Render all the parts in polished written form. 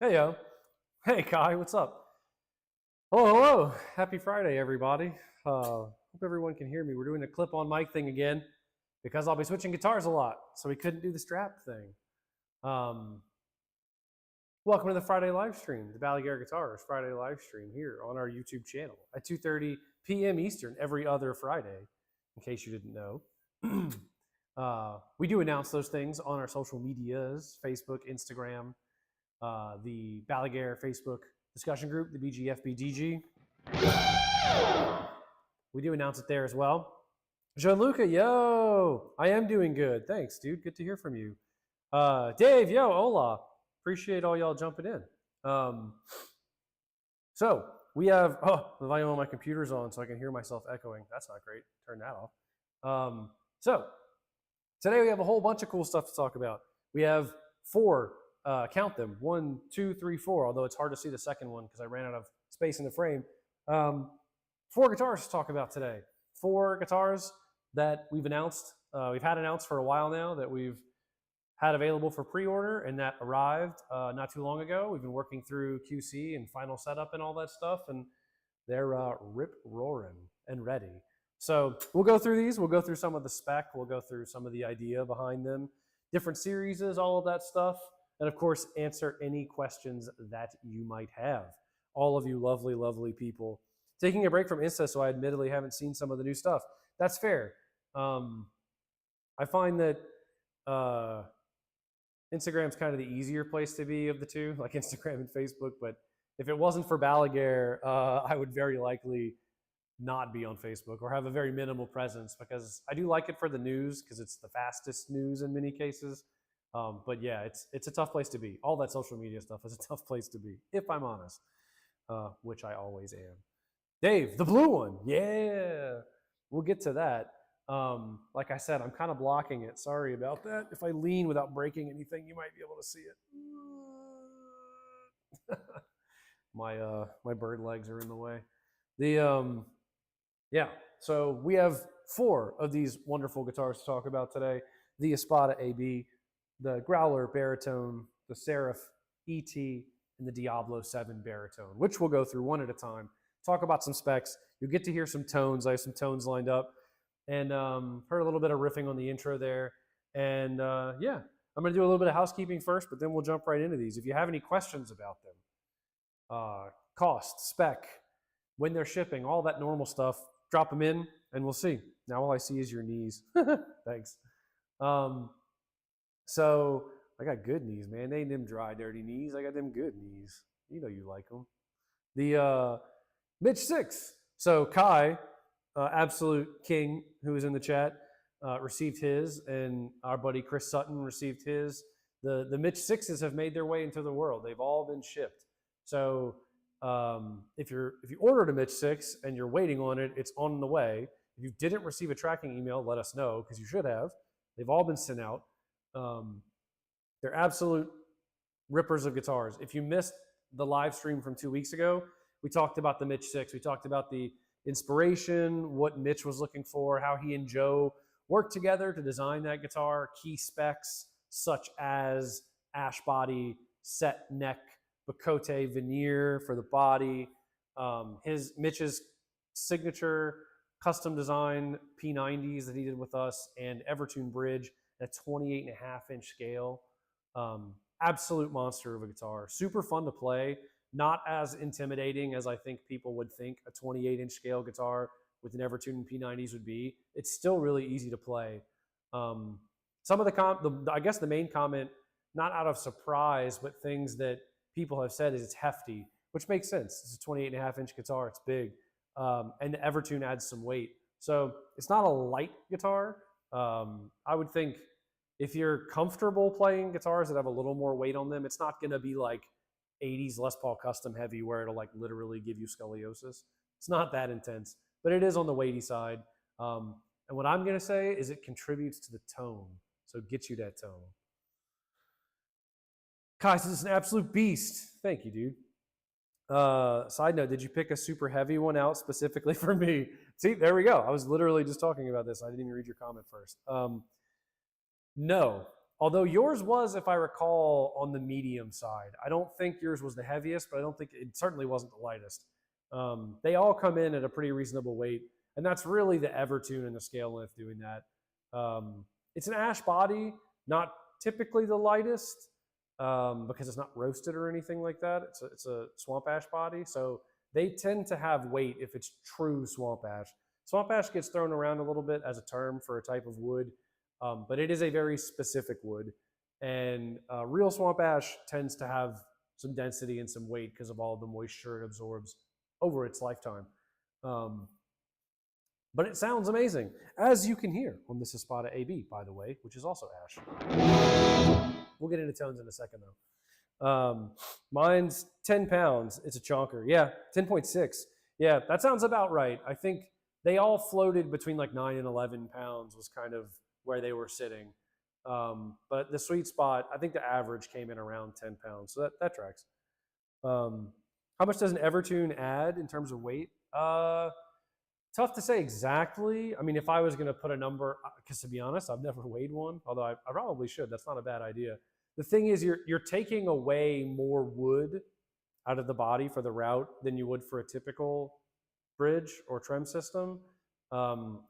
Hey, yo. Hey, Kai, what's up? Hello. Happy Friday, everybody. Hope everyone can hear me. We're doing a clip-on mic thing again because I'll be switching guitars a lot, so we couldn't do the strap thing. Welcome to the Friday live stream, the Balaguer Guitars Friday live stream here on our YouTube channel at 2:30 p.m. Eastern every other Friday, in case you didn't know. We do announce those things on our social medias, Facebook, Instagram, the Balaguer Facebook discussion group, the BGFBDG. We do announce it there as well. Gianluca, yo, I am doing good. Thanks, dude. Good to hear from you. Dave, yo, hola. Appreciate all y'all jumping in. So we have, the volume on my computer's on so I can hear myself echoing. That's not great. Turn that off. So today we have a whole bunch of cool stuff to talk about. We have four, count them, 1, 2, 3, 4, although it's hard to see the second one because I ran out of space in the frame. 4 guitars to talk about today. 4 guitars that we've announced, we've had announced for a while now, that we've had available for pre-order and that arrived not too long ago. We've been working through QC and final setup and all that stuff, and they're rip-roaring and ready. So we'll go through these. We'll go through some of the spec. We'll go through some of the idea behind them, different series, all of that stuff. And of course, answer any questions that you might have. All of you lovely, lovely people. Taking a break from Insta, so I admittedly haven't seen some of the new stuff. That's fair. I find that Instagram's kind of the easier place to be of the two, like Instagram and Facebook. But if it wasn't for Balaguer, I would very likely not be on Facebook or have a very minimal presence, because I do like it for the news because it's the fastest news in many cases. But yeah, it's a tough place to be. All that social media stuff is a tough place to be, if I'm honest, which I always am. Dave, the blue one. Yeah, we'll get to that. Like I said, I'm kind of blocking it. Sorry about that. If I lean without breaking anything, you might be able to see it. My bird legs are in the way. Yeah, so we have 4 of these wonderful guitars to talk about today. The Espada AB, the Growler baritone, the Seraph ET, and the Diablo 7 baritone, which we'll go through one at a time. Talk about some specs. You'll get to hear some tones. I have some tones lined up. And heard a little bit of riffing on the intro there. And yeah, I'm going to do a little bit of housekeeping first, but then we'll jump right into these. If you have any questions about them, cost, spec, when they're shipping, all that normal stuff, drop them in and we'll see. Now all I see is your knees. Thanks. So I got good knees, man. They ain't them dry, dirty knees. I got them good knees. You know you like them. The Mitch 6. So Kai, Absolute King, who is in the chat, received his, and our buddy Chris Sutton received his. The Mitch 6s have made their way into the world. They've all been shipped. So if you ordered a Mitch 6 and you're waiting on it, it's on the way. If you didn't receive a tracking email, let us know, because you should have. They've all been sent out. They're absolute rippers of guitars. If you missed the live stream from 2 weeks ago, we talked about the Mitch 6. We talked about the inspiration, what Mitch was looking for, how he and Joe worked together to design that guitar, key specs such as ash body, set neck, Bacote veneer for the body, Mitch's signature custom design P90s that he did with us, and Evertune bridge at 28.5-inch scale. Absolute monster of a guitar. Super fun to play. Not as intimidating as I think people would think a 28-inch scale guitar with an Evertune P90s would be. It's still really easy to play. Some of I guess the main comment, not out of surprise, but things that people have said is it's hefty, which makes sense. It's a 28.5-inch guitar. It's big. And the Evertune adds some weight. So it's not a light guitar. I would think if you're comfortable playing guitars that have a little more weight on them, it's not going to be like 80s Les Paul Custom Heavy where it'll like literally give you scoliosis. It's not that intense, but it is on the weighty side. And what I'm going to say is it contributes to the tone. So it gets you that tone. Kai says it's an absolute beast. Thank you, dude. Side note, did you pick a super heavy one out specifically for me? See, there we go. I was literally just talking about this. I didn't even read your comment first. No, although yours was, if I recall, on the medium side. I don't think yours was the heaviest, but I don't think it certainly wasn't the lightest. They all come in at a pretty reasonable weight, and that's really the Evertune and the scale length doing that. It's an ash body, not typically the lightest, because it's not roasted or anything like that. It's a swamp ash body, so they tend to have weight if it's true swamp ash. Swamp ash gets thrown around a little bit as a term for a type of wood, but it is a very specific wood, and real swamp ash tends to have some density and some weight because of all the moisture it absorbs over its lifetime. But it sounds amazing, as you can hear on this Espada AB, by the way, which is also ash. We'll get into tones in a second, though. Mine's 10 pounds. It's a chonker. Yeah, 10.6. Yeah, that sounds about right. I think they all floated between like 9 and 11 pounds was kind of where they were sitting. But the sweet spot, I think the average came in around 10 pounds. So that tracks. How much does an Evertune add in terms of weight? Tough to say exactly. I mean, if I was going to put a number, because to be honest, I've never weighed one, although I probably should. That's not a bad idea. The thing is, you're taking away more wood out of the body for the route than you would for a typical bridge or trem system.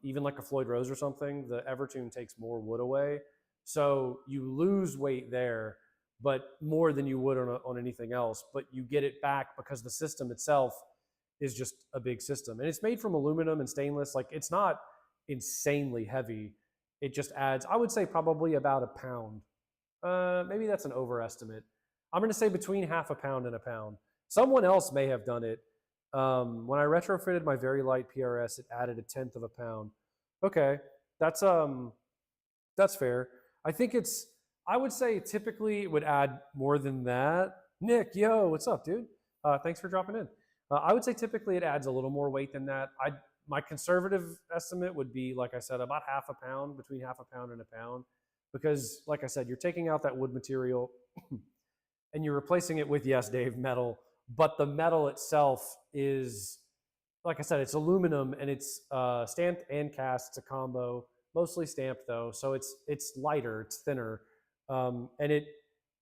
Even like a Floyd Rose or something, the Evertune takes more wood away. So you lose weight there, but more than you would on anything else. But you get it back because the system itself is just a big system. And it's made from aluminum and stainless. Like, it's not insanely heavy. It just adds, I would say, probably about a pound. Maybe that's an overestimate. I'm going to say between half a pound and a pound. Someone else may have done it. When I retrofitted my very light PRS, it added 1/10 of a pound. Okay, that's fair. I think I would say typically it would add more than that. Nick, yo, what's up, dude? Thanks for dropping in. I would say typically it adds a little more weight than that. My conservative estimate would be, like I said, about half a pound, between half a pound and a pound. Because, like I said, you're taking out that wood material and you're replacing it with, yes, Dave, metal. But the metal itself is, like I said, it's aluminum and it's stamped and cast. It's a combo, mostly stamped though. So it's lighter, it's thinner. And it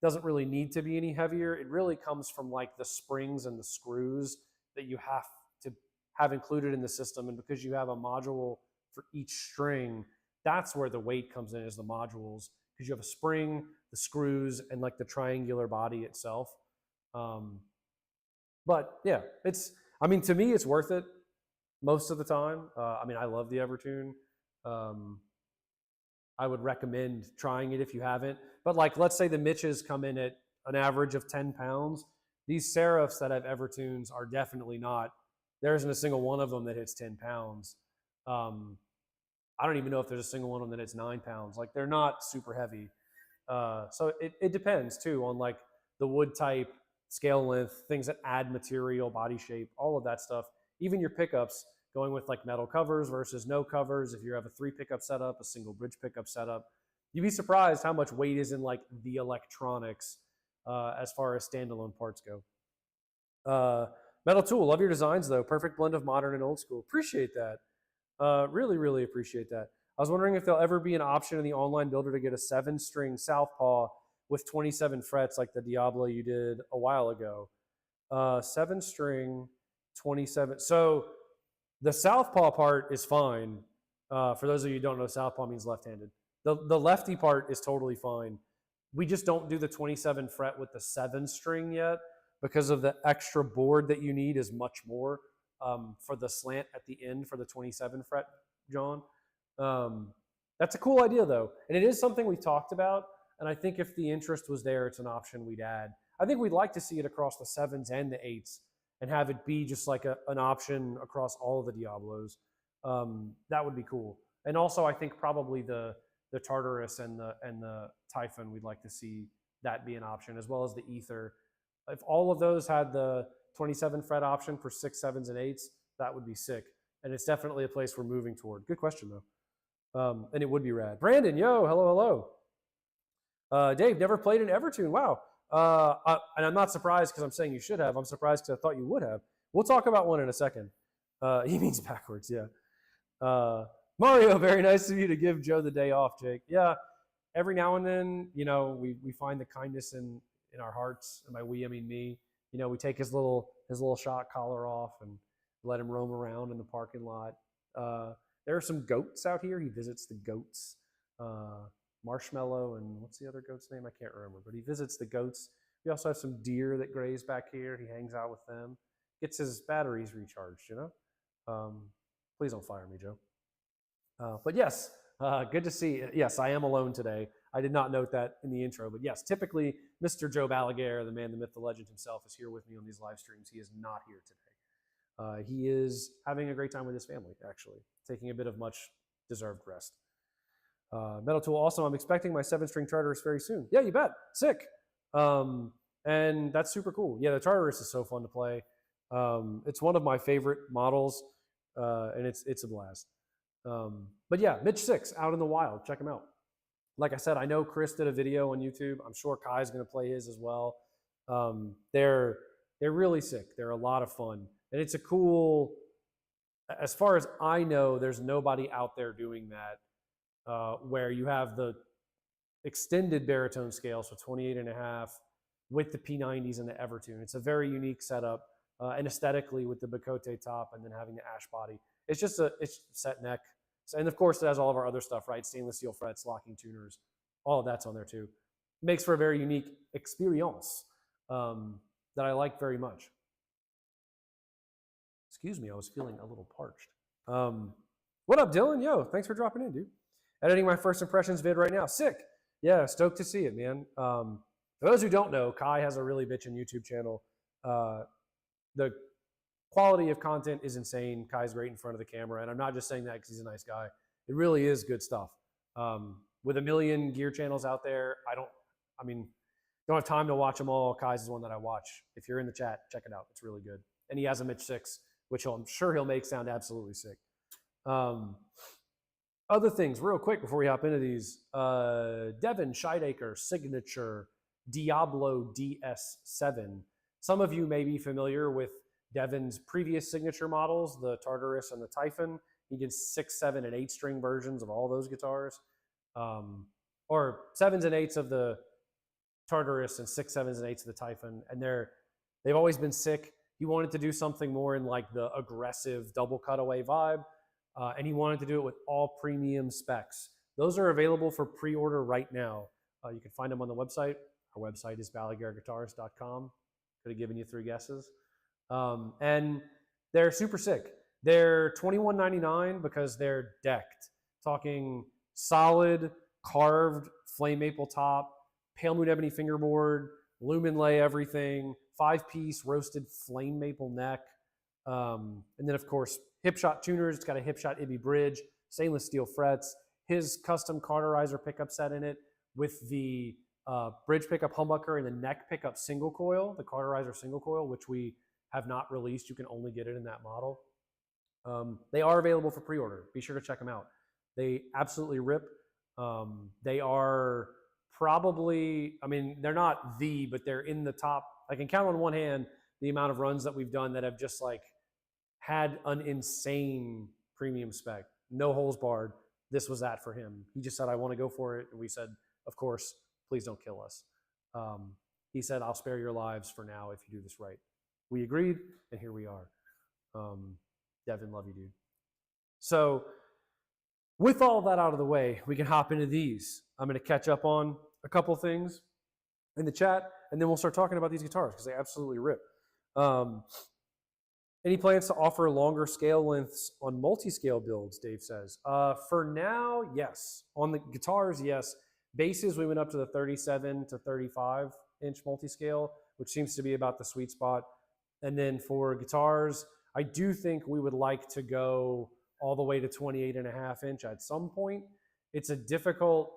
doesn't really need to be any heavier. It really comes from like the springs and the screws that you have to have included in the system. And because you have a module for each string, that's where the weight comes in, is the modules, because you have a spring, the screws, and like the triangular body itself. But yeah, I mean, to me, it's worth it most of the time. I mean, I love the Evertune. I would recommend trying it if you haven't. But like, let's say the Mitches come in at an average of 10 pounds. These Seraphs that have Evertunes are definitely not. There isn't a single one of them that hits 10 pounds. I don't even know if there's a single one of them that hits 9 pounds. Like, they're not super heavy. So it depends too on like the wood type, scale length, things that add material, body shape, all of that stuff. Even your pickups, going with like metal covers versus no covers. If you have a 3 pickup setup, a single bridge pickup setup, You'd be surprised how much weight is in like the electronics as far as standalone parts go. Metal Tool, love your designs though. Perfect blend of modern and old school. Appreciate that. Really, really appreciate that. I was wondering if there'll ever be an option in the online builder to get a 7-string Southpaw with 27 frets like the Diablo you did a while ago. 7-string, 27. So the Southpaw part is fine. For those of you who don't know, Southpaw means left-handed. The lefty part is totally fine. We just don't do the 27 fret with the 7-string yet because of the extra board that you need is much more for the slant at the end for the 27 fret, John. That's a cool idea though. And it is something we've talked about. And I think if the interest was there, it's an option we'd add. I think we'd like to see it across the 7s and the 8s and have it be just like an option across all of the Diablos. That would be cool. And also I think probably the Tartarus and the Typhon, we'd like to see that be an option, as well as the Ether. If all of those had the 27 fret option for 6, 7s, and 8s, that would be sick. And it's definitely a place we're moving toward. Good question though. And it would be rad. Brandon, yo, hello, hello. Dave, never played an Evertune. Wow. And I'm not surprised because I'm saying you should have. I'm surprised because I thought you would have. We'll talk about one in a second. He means backwards, yeah. Mario, very nice of you to give Joe the day off, Jake. Yeah, every now and then, you know, we find the kindness in our hearts. And by we, I mean me. You know, we take his little shot collar off and let him roam around in the parking lot. There are some goats out here. He visits the goats. Marshmallow and what's the other goat's name? I can't remember, but he visits the goats. We also have some deer that graze back here. He hangs out with them. Gets his batteries recharged, you know? Please don't fire me, Joe. But yes, good to see. Yes, I am alone today. I did not note that in the intro, but yes, typically Mr. Joe Balaguer, the man, the myth, the legend himself, is here with me on these live streams. He is not here today. He is having a great time with his family, actually, taking a bit of much deserved rest. Metal Tool, also, I'm expecting my 7-string Tartarus very soon. Yeah, you bet. Sick. And that's super cool. Yeah, the Tartarus is so fun to play. It's one of my favorite models, and it's a blast. But yeah, Mitch 6 out in the wild. Check him out. Like I said, I know Chris did a video on YouTube. I'm sure Kai's going to play his as well. They're really sick. They're a lot of fun. And it's a cool, as far as I know, there's nobody out there doing that where you have the extended baritone scale, so 28.5 with the P90s and the Evertune. It's a very unique setup and aesthetically with the Bacote top and then having the ash body. It's just it's set neck. And of course, it has all of our other stuff, right? Stainless steel frets, locking tuners, all of that's on there too. Makes for a very unique experience that I like very much. Excuse me, I was feeling a little parched. What up, Dylan? Yo, thanks for dropping in, dude. Editing my first impressions vid right now. Sick. Yeah, stoked to see it, man. For those who don't know, Kai has a really bitchin' YouTube channel. The quality of content is insane. Kai's great in front of the camera, and I'm not just saying that because he's a nice guy. It really is good stuff. With a million gear channels out there, don't have time to watch them all. Kai's is one that I watch. If you're in the chat, check it out. It's really good. And he has a Mitch 6, which I'm sure he'll make sound absolutely sick. Other things, real quick before we hop into these. Devin Scheidacre signature Diablo DS7. Some of you may be familiar with Devin's previous signature models, the Tartarus and the Typhon. He did 6, 7, and 8-string versions of all those guitars. Or 7s and 8s of the Tartarus and 6, 7s, and 8s of the Typhon. And they've always been sick. He wanted to do something more in like the aggressive double cutaway vibe. And he wanted to do it with all premium specs. Those are available for pre-order right now. You can find them on the website. Our website is balaguerguitars.com. Could have given you 3 guesses. And they're super sick. They're $21.99 because they're decked. Talking solid, carved flame maple top, pale moon ebony fingerboard, lumen lay everything, 5-piece roasted flame maple neck. And then, of course, Hipshot tuners. It's got a Hipshot Ibby bridge, stainless steel frets, his custom cauterizer pickup set in it with the bridge pickup humbucker and the neck pickup single coil, the cauterizer single coil, which we have not released. You can only get it in that model. They are available for pre-order. Be sure to check them out. They absolutely rip. They are probably, I mean, they're not but they're in the top. I can count on one hand the amount of runs that we've done that have just like had an insane premium spec, no holes barred. This was that for him. He just said, I want to go for it. And we said, of course, please don't kill us. He said, I'll spare your lives for now if you do this right. We agreed, and here we are. Devin, love you, dude. So with all that out of the way, we can hop into these. I'm going to catch up on a couple things in the chat, and then we'll start talking about these guitars because they absolutely rip. Any plans to offer longer scale lengths on multi-scale builds, Dave says. For now, yes. On the guitars, yes. Basses, we went up to the 37 to 35 inch multi-scale, which seems to be about the sweet spot. And then for guitars, I do think we would like to go all the way to 28.5 inch at some point. It's a difficult,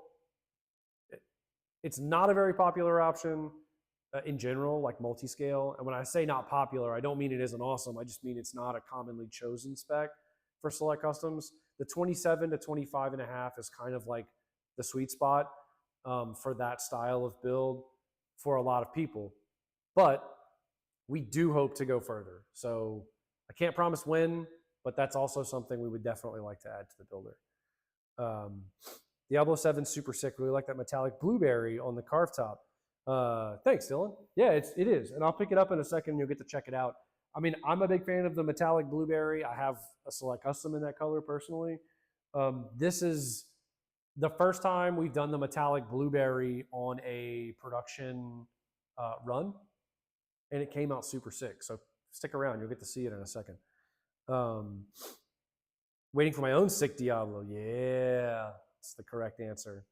it's not a very popular option in general, like multi-scale. And when I say not popular, I don't mean it isn't awesome. I just mean it's not a commonly chosen spec for select customs. The 27 to 25.5 is kind of like the sweet spot for that style of build for a lot of people. But we do hope to go further. So I can't promise when, but that's also something we would definitely like to add to the builder. Diablo 7 super sick. Really like that metallic blueberry on the carve top. Thanks, Dylan. Yeah, it is. And I'll pick it up in a second and you'll get to check it out. I mean, I'm a big fan of the metallic blueberry. I have a select custom in that color personally. This is the first time we've done the metallic blueberry on a production run, and it came out super sick. So stick around. You'll get to see it in a second. Waiting for my own sick Diablo. Yeah, that's the correct answer.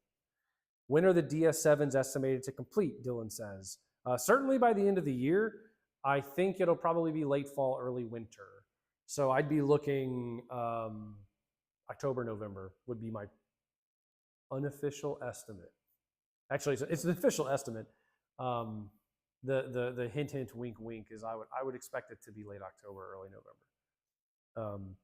When are the DS7s estimated to complete, Dylan says. Certainly by the end of the year. I think it'll probably be late fall, early winter. So I'd be looking October, November would be my unofficial estimate. Actually, it's an official estimate. The hint, hint, wink, wink is I would expect it to be late October, early November.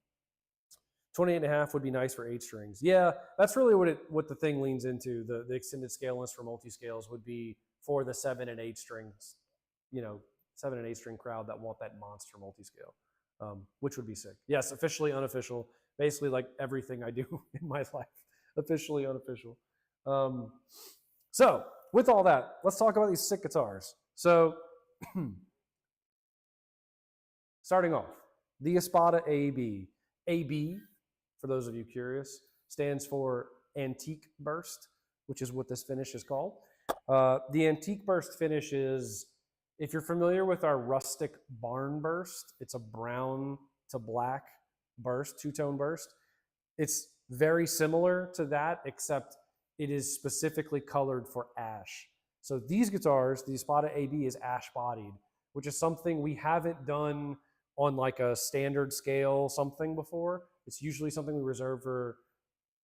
28.5 would be nice for 8 strings. Yeah, that's really what the thing leans into. The extended scale list for multi-scales would be for the 7 and 8 strings, 7 and 8 string crowd that want that monster multi-scale, which would be sick. Yes, officially, unofficial, basically like everything I do in my life, officially, unofficial. So with all that, let's talk about these sick guitars. So starting off, the Espada AB. AB, for those of you curious, stands for Antique Burst, which is what this finish is called. The Antique Burst finish is, if you're familiar with our rustic barn burst, it's a brown to black burst, two-tone burst. It's very similar to that, except it is specifically colored for ash. So these guitars, the Espada AB is ash-bodied, which is something we haven't done on like a standard scale something before. It's usually something we reserve for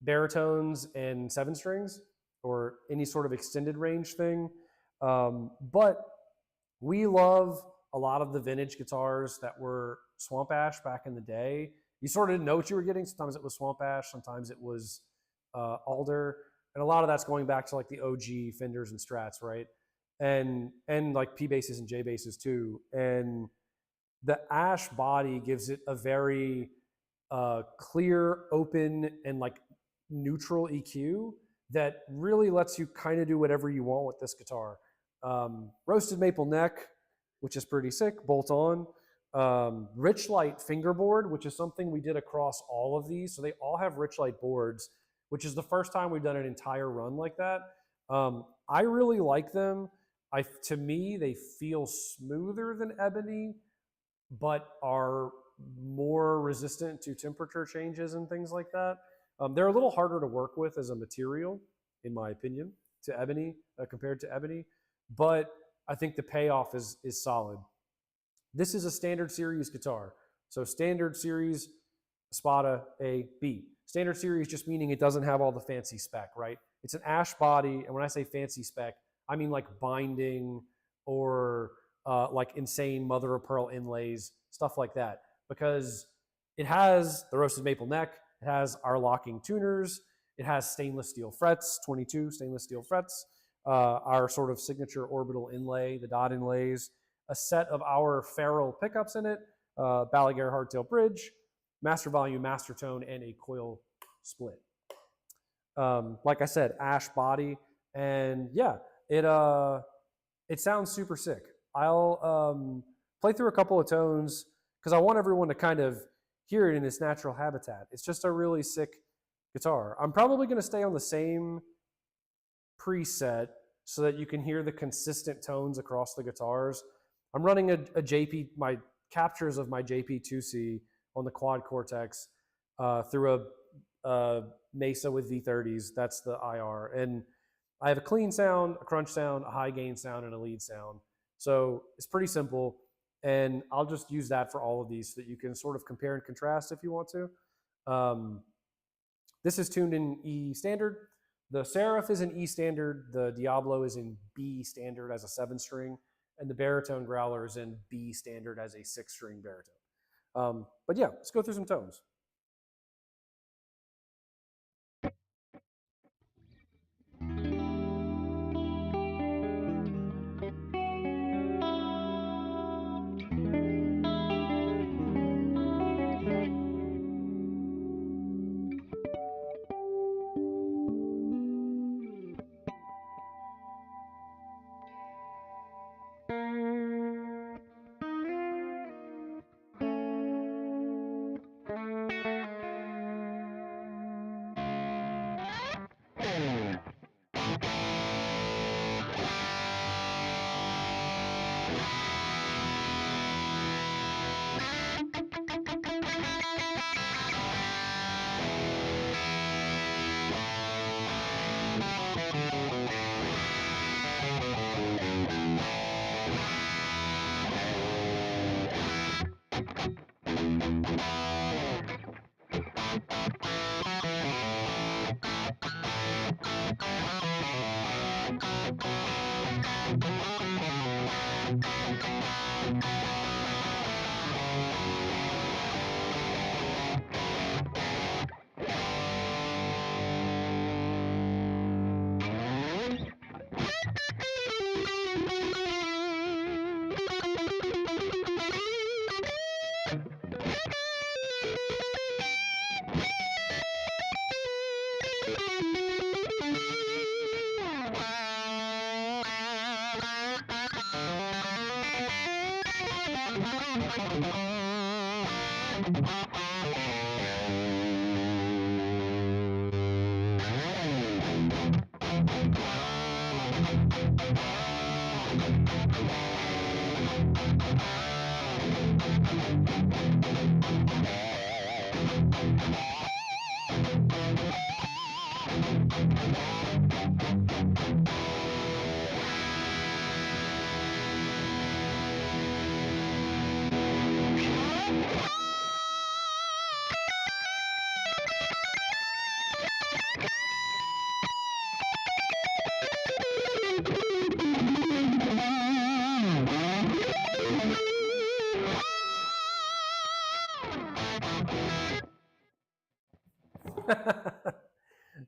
baritones and 7 strings or any sort of extended range thing. But we love a lot of the vintage guitars that were swamp ash back in the day. You sort of didn't know what you were getting. Sometimes it was swamp ash, sometimes it was alder. And a lot of that's going back to like the OG Fenders and Strats, right? And like P basses and J basses too. And the ash body gives it a very clear, open, and like neutral EQ that really lets you kind of do whatever you want with this guitar. Roasted maple neck, which is pretty sick, bolt on. Richlight fingerboard, which is something we did across all of these. So they all have Richlight boards, which is the first time we've done an entire run like that. I really like them. To me, they feel smoother than ebony, but are more resistant to temperature changes and things like that. They're a little harder to work with as a material, in my opinion, to ebony compared to ebony, but I think the payoff is solid. This is a standard series guitar. So standard series, Espada AB. Standard series just meaning it doesn't have all the fancy spec, right? It's an ash body, and when I say fancy spec, I mean like binding or like insane mother of pearl inlays, stuff like that, because it has the roasted maple neck, it has our locking tuners, It has stainless steel frets, 22 stainless steel frets, our sort of signature orbital inlay, the dot inlays, a set of our ferrule pickups in it, Balaguer hardtail bridge, master volume, master tone, and a coil split. Like I said, ash body, and yeah, it sounds super sick. I'll play through a couple of tones because I want everyone to kind of hear it in its natural habitat. It's just a really sick guitar. I'm probably going to stay on the same preset so that you can hear the consistent tones across the guitars. I'm running a JP, my captures of my JP2C on the Quad Cortex through a Mesa with V30s. That's the IR. And I have a clean sound, a crunch sound, a high gain sound, and a lead sound. So it's pretty simple. And I'll just use that for all of these so that you can sort of compare and contrast if you want to. This is tuned in E standard. The Seraph is in E standard. The Diablo is in B standard as a 7-string. And the baritone Growler is in B standard as a 6-string baritone. But yeah, let's go through some tones.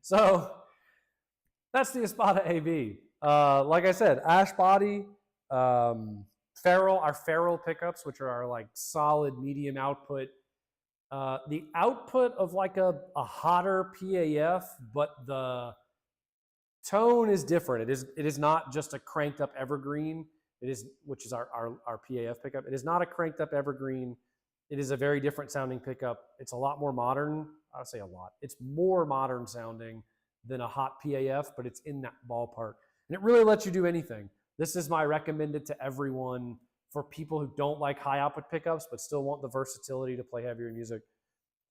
So that's the Espada AB. Like I said, ash body, ferrule, our ferrule pickups, which are our like solid medium output. The output of like a hotter PAF, but the tone is different. It is not just a cranked up evergreen. It is, which is our PAF pickup. It is not a cranked up evergreen. It is a very different sounding pickup. It's a lot more modern. I'll say a lot. It's more modern sounding than a hot PAF, but it's in that ballpark. And it really lets you do anything. This is my recommended to everyone for people who don't like high output pickups, but still want the versatility to play heavier music.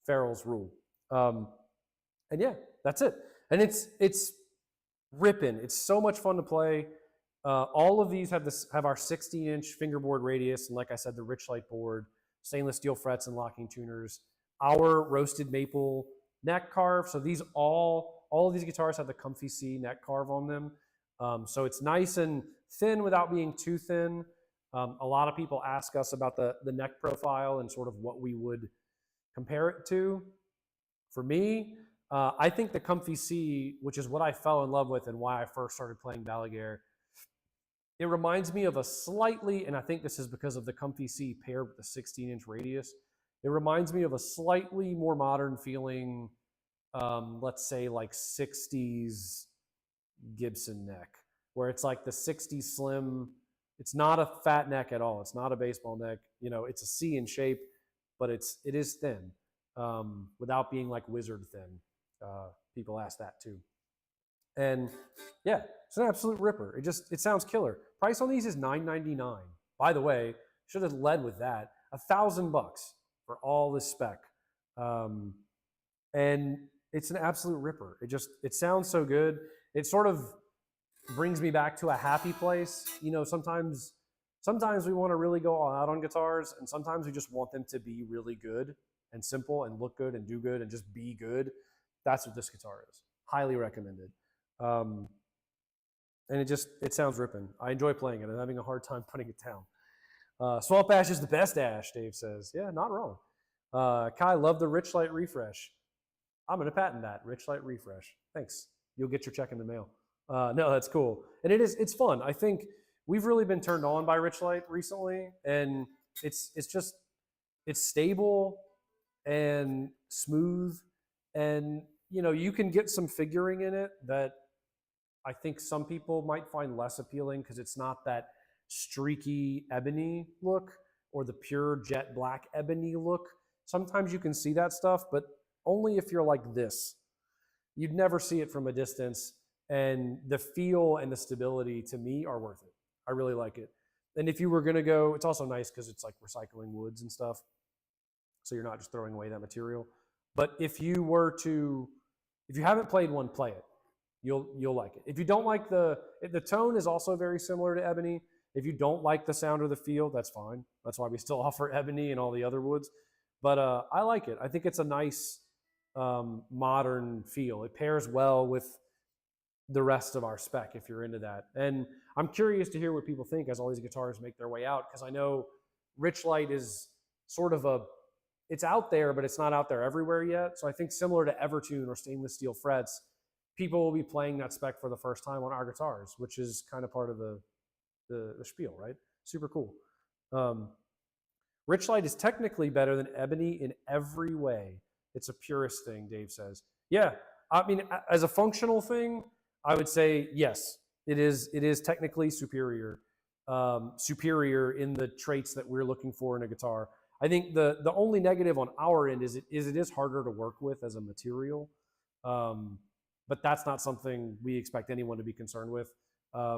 Ferrule's rule. And yeah, that's it. And it's ripping. It's so much fun to play. All of these have our 16-inch fingerboard radius, and like I said, the Richlight board, stainless steel frets and locking tuners, our roasted maple neck carve. So these all of these guitars have the Comfy C neck carve on them. So it's nice and thin without being too thin. A lot of people ask us about the neck profile and sort of what we would compare it to. For me, I think the Comfy C, which is what I fell in love with and why I first started playing Balaguer, it reminds me of a slightly, and I think this is because of the Comfy C paired with the 16-inch radius, it reminds me of a slightly more modern feeling, let's say like 60s Gibson neck, where it's like the 60s slim. It's not a fat neck at all. It's not a baseball neck. You know, it's a C in shape, but it is thin, without being like wizard thin. People ask that too. And yeah, it's an absolute ripper. It sounds killer. Price on these is $9.99. By the way, should have led with that. $1,000 for all this spec. And it's an absolute ripper. It sounds so good. It sort of brings me back to a happy place. You know, sometimes we want to really go all out on guitars, and sometimes we just want them to be really good and simple and look good and do good and just be good. That's what this guitar is. Highly recommended. And it sounds ripping. I enjoy playing it. I'm having a hard time putting it down. Swamp Ash is the best ash, Dave says. Yeah, not wrong. Kai, love the Rich Light refresh. I'm going to patent that. Rich Light refresh. Thanks. You'll get your check in the mail. No, that's cool. And it's fun. I think we've really been turned on by Rich Light recently, and it's stable and smooth, and you know, you can get some figuring in it that I think some people might find less appealing because it's not that streaky ebony look or the pure jet black ebony look. Sometimes you can see that stuff, but only if you're like this. You'd never see it from a distance, and the feel and the stability to me are worth it. I really like it. And if you were going to go, it's also nice because it's like recycling woods and stuff, so you're not just throwing away that material. But if you haven't played one, play it. You'll like it. If you don't like the tone is also very similar to ebony. If you don't like the sound or the feel, that's fine. That's why we still offer ebony and all the other woods. But I like it. I think it's a nice modern feel. It pairs well with the rest of our spec if you're into that. And I'm curious to hear what people think as all these guitars make their way out, because I know Rich Light is sort of it's out there, but it's not out there everywhere yet. So I think similar to Evertune or stainless steel frets, people will be playing that spec for the first time on our guitars, which is kind of part of the spiel, right? Super cool. Rich Light is technically better than ebony in every way. It's a purist thing, Dave says. Yeah, I mean, as a functional thing, I would say yes. It is technically superior, superior in the traits that we're looking for in a guitar. I think the only negative on our end is it is harder to work with as a material, but that's not something we expect anyone to be concerned with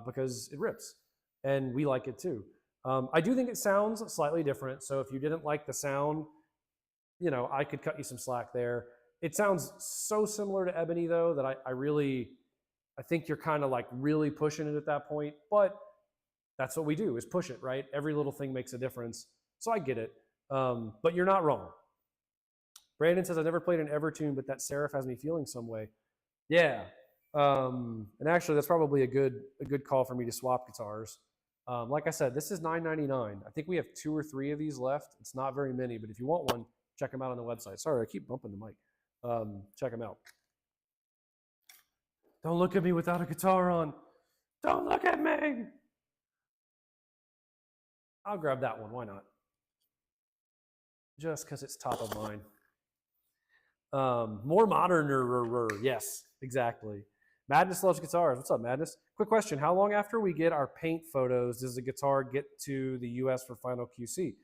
because it rips, and we like it too. I do think it sounds slightly different, so if you didn't like the sound, you know, I could cut you some slack there. It sounds so similar to ebony though that I think you're kind of like really pushing it at that point, but that's what we do, is push it, right? Every little thing makes a difference. So I get it. But you're not wrong. Brandon says, I've never played an Evertune, but that Seraph has me feeling some way. Yeah. And actually that's probably a good call for me to swap guitars. Like I said, this is $9.99. I think we have 2 or 3 of these left. It's not very many, but if you want one, check them out on the website. Sorry, I keep bumping the mic. Check them out. Don't look at me without a guitar on. Don't look at me. I'll grab that one. Why not? Just because it's top of mind. More modern. Yes, exactly. Madness loves guitars. What's up, Madness? Quick question. How long after we get our paint photos does the guitar get to the US for final QC?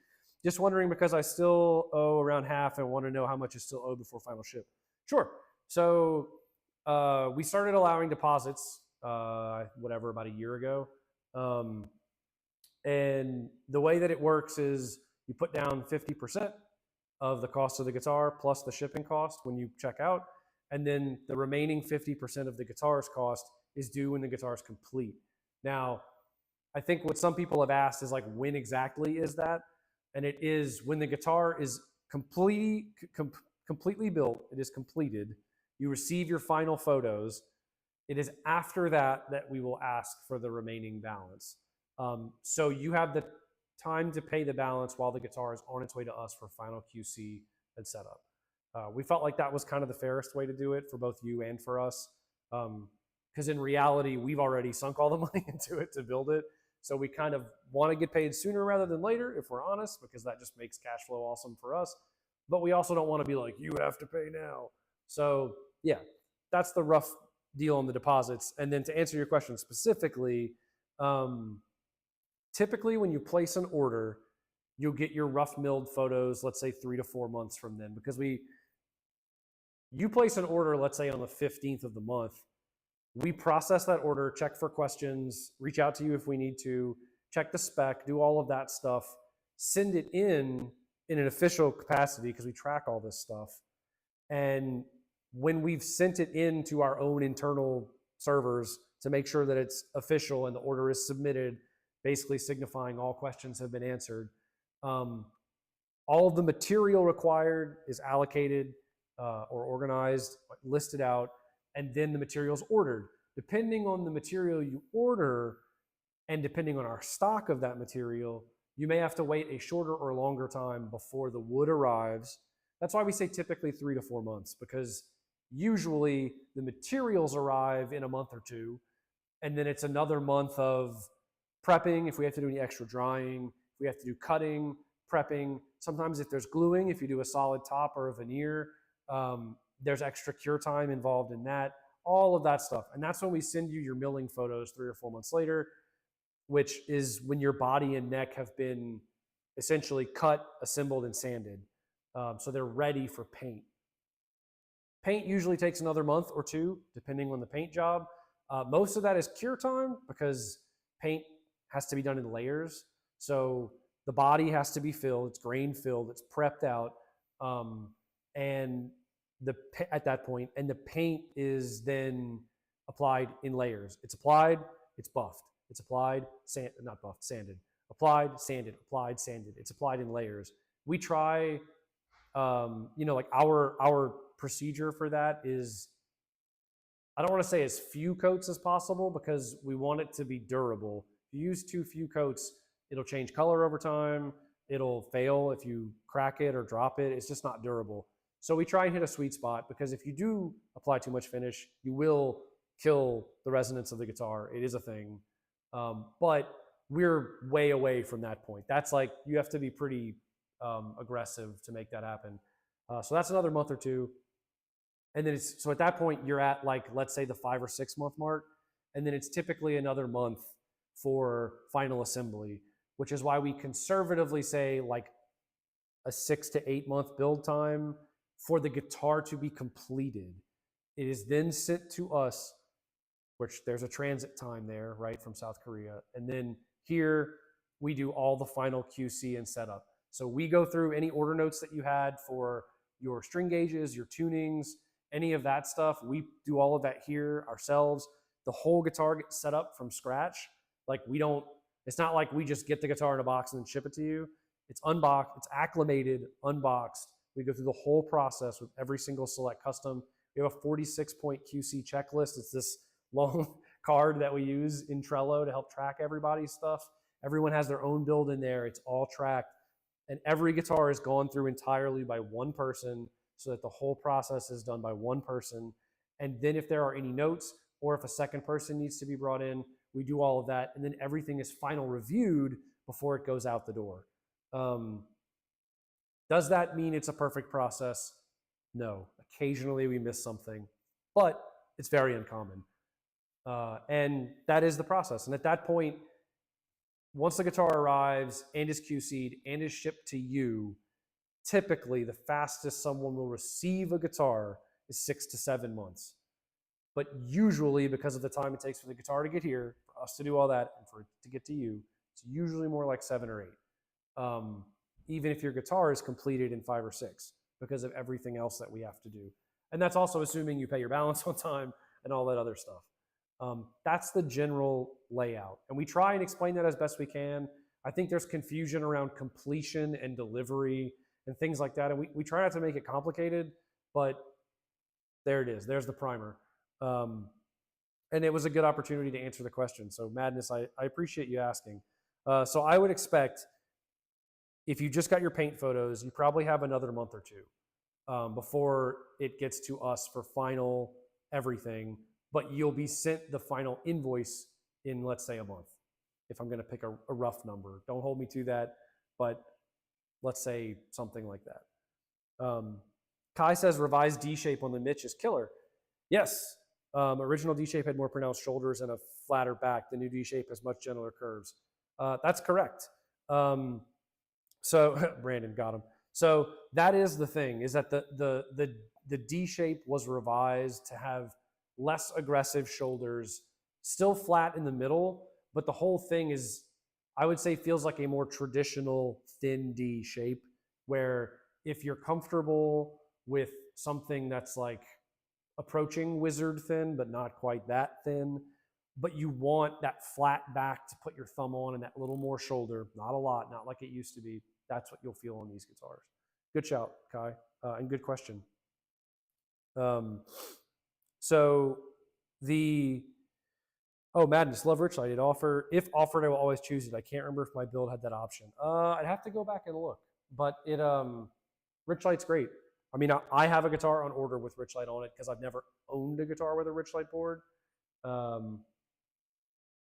Just wondering because I still owe around half and want to know how much is still owed before final ship. Sure. So we started allowing deposits, whatever, about a year ago. And the way that it works is you put down 50% of the cost of the guitar plus the shipping cost when you check out. And then the remaining 50% of the guitar's cost is due when the guitar is complete. Now, I think what some people have asked is like, when exactly is that? And it is when the guitar is completely built, it is completed, you receive your final photos. It is after that we will ask for the remaining balance. So you have the time to pay the balance while the guitar is on its way to us for final QC and setup. We felt like that was kind of the fairest way to do it for both you and for us. Because in reality, we've already sunk all the money into it to build it. So we kind of want to get paid sooner rather than later, if we're honest, because that just makes cash flow awesome for us. But we also don't want to be like, you have to pay now. So yeah, that's the rough deal on the deposits. And then to answer your question specifically, typically when you place an order, you'll get your rough milled photos, let's say 3 to 4 months from then, because you place an order, let's say on the 15th of the month, we process that order, check for questions, reach out to you if we need to, check the spec, do all of that stuff, send it in an official capacity because we track all this stuff. And when we've sent it in to our own internal servers to make sure that it's official and the order is submitted, basically signifying all questions have been answered, all of the material required is allocated or organized, listed out, and then the material's ordered. Depending on the material you order and depending on our stock of that material, you may have to wait a shorter or longer time before the wood arrives. That's why we say typically 3 to 4 months, because usually the materials arrive in a month or two, and then it's another month of prepping if we have to do any extra drying, if we have to do cutting, prepping. Sometimes if there's gluing, if you do a solid top or a veneer, there's extra cure time involved in that, all of that stuff. And that's when we send you your milling photos 3 or 4 months later, which is when your body and neck have been essentially cut, assembled, and sanded. So they're ready for paint. Paint usually takes another month or two, depending on the paint job. Most of that is cure time because paint has to be done in layers. So the body has to be filled, it's grain filled, it's prepped out. And at that point, and the paint is then applied in layers. It's applied, it's buffed. It's applied, not buffed, sanded. Applied, sanded, applied, sanded. It's applied in layers. We try, like our procedure for that is, I don't want to say as few coats as possible because we want it to be durable. If you use too few coats, it'll change color over time. It'll fail if you crack it or drop it. It's just not durable. So we try and hit a sweet spot because if you do apply too much finish, you will kill the resonance of the guitar. It is a thing. But we're way away from that point. That's like, you have to be pretty aggressive to make that happen. So that's another month or two. And then so at that point, you're at like, let's say the 5 or 6 month mark. And then it's typically another month for final assembly, which is why we conservatively say like a 6 to 8 month build time for the guitar to be completed. It is then sent to us, which there's a transit time there, right, from South Korea. And then here we do all the final QC and setup. So we go through any order notes that you had for your string gauges, your tunings, any of that stuff. We do all of that here ourselves. The whole guitar gets set up from scratch. Like it's not like we just get the guitar in a box and then ship it to you. It's unboxed, it's acclimated, unboxed. We go through the whole process with every single select custom. We have a 46-point QC checklist. It's this long card that we use in Trello to help track everybody's stuff. Everyone has their own build in there. It's all tracked. And every guitar is gone through entirely by one person so that the whole process is done by one person. And then if there are any notes or if a second person needs to be brought in, we do all of that. And then everything is final reviewed before it goes out the door. Does that mean it's a perfect process? No. Occasionally we miss something, but it's very uncommon. And that is the process. And at that point, once the guitar arrives and is QC'd and is shipped to you, typically the fastest someone will receive a guitar is 6 to 7 months. But usually, because of the time it takes for the guitar to get here, for us to do all that, and for it to get to you, it's usually more like 7 or 8. Even if your guitar is completed in 5 or 6, because of everything else that we have to do. And that's also assuming you pay your balance on time and all that other stuff. That's the general layout. And we try and explain that as best we can. I think there's confusion around completion and delivery and things like that. And we try not to make it complicated, but there it is. There's the primer. And it was a good opportunity to answer the question. So Madness, I appreciate you asking. So I would expect if you just got your paint photos, you probably have another month or two. before it gets to us for final everything, but you'll be sent the final invoice in, let's say, a month. If I'm going to pick a rough number, don't hold me to that, but let's say something like that. Kai says revised D shape on the Mitch is killer. Yes, original D shape had more pronounced shoulders and a flatter back. The new D shape has much gentler curves. That's correct. So Brandon got him. So that is the thing, is that the D shape was revised to have less aggressive shoulders, still flat in the middle, but the whole thing is, I would say, feels like a more traditional thin D shape, where if you're comfortable with something that's like approaching wizard thin, but not quite that thin, but you want that flat back to put your thumb on and that little more shoulder, not a lot, not like it used to be, that's what you'll feel on these guitars. Good shout, Kai, and good question. So the, oh, Madness, love Richlight. If offered, I will always choose it. I can't remember if my build had that option. I'd have to go back and look, but Richlight's great. I mean, I have a guitar on order with Richlight on it because I've never owned a guitar with a Richlight board.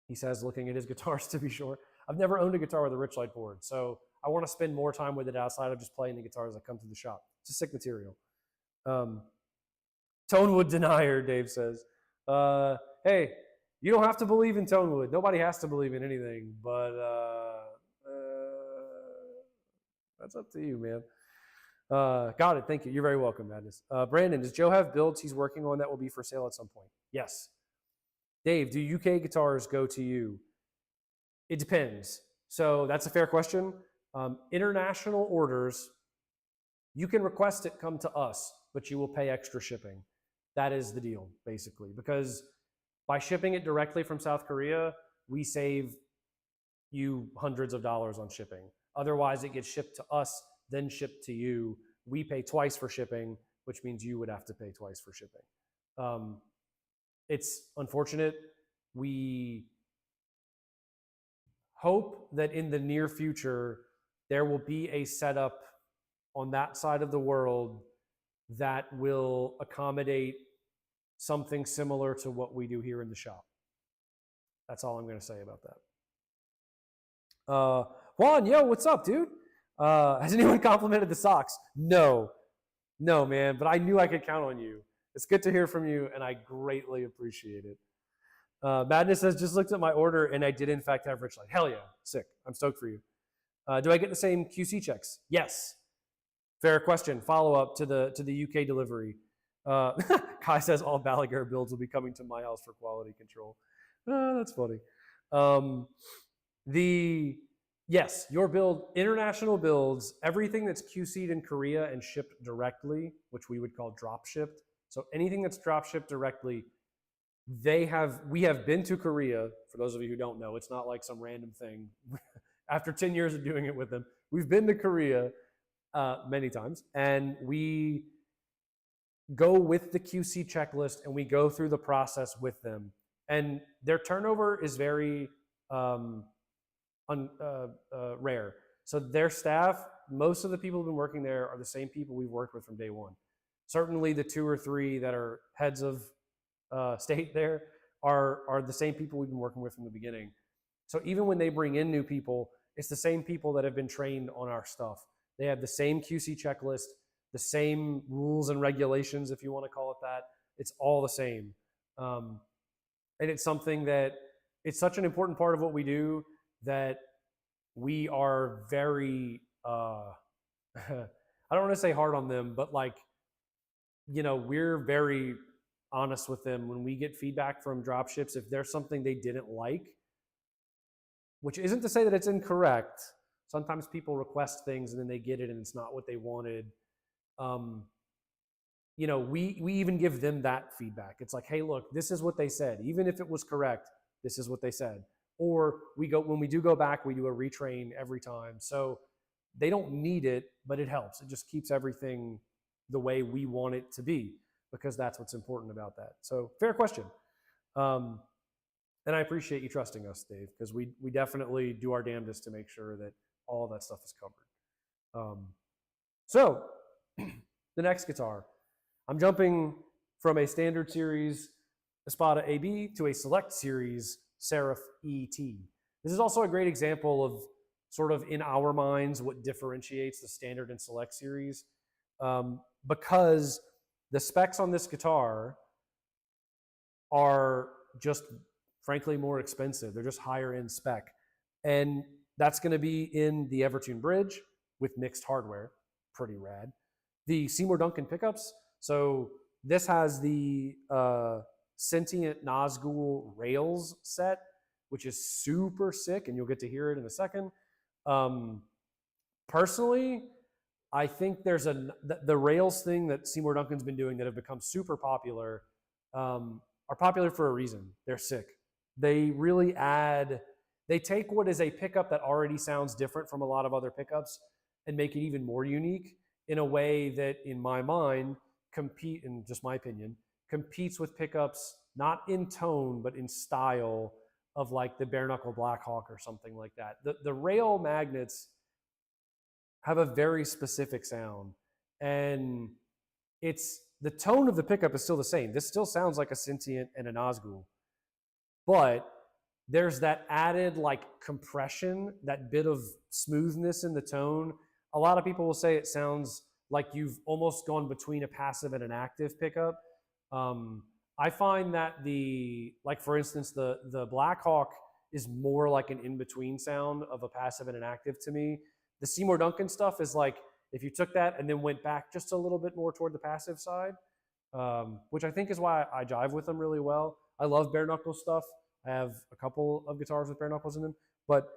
He says, looking at his guitars to be sure. I've never owned a guitar with a Richlight board, so I want to spend more time with it outside of just playing the guitars that come to the shop. It's a sick material. Tonewood denier, Dave says. Hey, you don't have to believe in Tonewood. Nobody has to believe in anything, but that's up to you, man. Got it. Thank you. You're very welcome, Madness. Brandon, does Joe have builds he's working on that will be for sale at some point? Yes. Dave, do UK guitars go to you? It depends. So that's a fair question. International orders, you can request it come to us, but you will pay extra shipping. That is the deal, basically, because by shipping it directly from South Korea, we save you hundreds of dollars on shipping. Otherwise, it gets shipped to us, then shipped to you. We pay twice for shipping, which means you would have to pay twice for shipping. It's unfortunate. We hope that in the near future, there will be a setup on that side of the world that will accommodate something similar to what we do here in the shop. That's all I'm going to say about that. Juan, yo, what's up, dude? Has anyone complimented the socks? No, man, but I knew I could count on you. It's good to hear from you, and I greatly appreciate it. Madness says, just looked at my order, and I did, in fact, have Richlight. Hell yeah, sick. I'm stoked for you. Do I get the same QC checks? Yes. Fair question. Follow-up to the UK delivery. Kai says all Balaguer builds will be coming to my house for quality control. That's funny. Yes, your build, international builds, everything that's QC'd in Korea and shipped directly, which we would call drop shipped. So anything that's drop shipped directly, we have been to Korea. For those of you who don't know, it's not like some random thing. After 10 years of doing it with them, we've been to Korea many times, and we go with the QC checklist and we go through the process with them. And their turnover is very rare. So their staff, most of the people who've been working there are the same people we've worked with from day one. Certainly the 2 or 3 that are heads of state there are the same people we've been working with from the beginning. So even when they bring in new people, it's the same people that have been trained on our stuff. They have the same QC checklist, the same rules and regulations, if you want to call it that. It's all the same. And it's something that, it's such an important part of what we do that we are very, I don't want to say hard on them, but like, we're very honest with them when we get feedback from dropships. If there's something they didn't like, which isn't to say that it's incorrect. Sometimes people request things and then they get it and it's not what they wanted. We even give them that feedback. It's like, hey, look, this is what they said. Even if it was correct, this is what they said. Or when we do go back, we do a retrain every time. So they don't need it, but it helps. It just keeps everything the way we want it to be, because that's what's important about that. So fair question. And I appreciate you trusting us, Dave, because we definitely do our damnedest to make sure that all that stuff is covered. So the next guitar. I'm jumping from a standard series Espada AB to a select series Seraph ET. This is also a great example of sort of in our minds what differentiates the standard and select series, because the specs on this guitar are just frankly more expensive. They're just higher end spec. And that's going to be in the Evertune bridge with mixed hardware. Pretty rad. The Seymour Duncan pickups. So this has the Sentient Nazgul Rails set, which is super sick, and you'll get to hear it in a second. Personally, I think there's the Rails thing that Seymour Duncan's been doing that have become super popular are popular for a reason. They're sick. They really they take what is a pickup that already sounds different from a lot of other pickups and make it even more unique in a way that, in my mind, in just my opinion, competes with pickups not in tone but in style of like the bare knuckle Blackhawk or something like that. The rail magnets have a very specific sound, and the tone of the pickup is still the same. This still sounds like a Sentient and a Nazgul, but there's that added like compression, that bit of smoothness in the tone. A lot of people will say it sounds like you've almost gone between a passive and an active pickup. I find that like for instance, the Blackhawk is more like an in-between sound of a passive and an active to me. The Seymour Duncan stuff is like, if you took that and then went back just a little bit more toward the passive side, which I think is why I jive with them really well. I love bare knuckle stuff. I have a couple of guitars with bare knuckles in them, but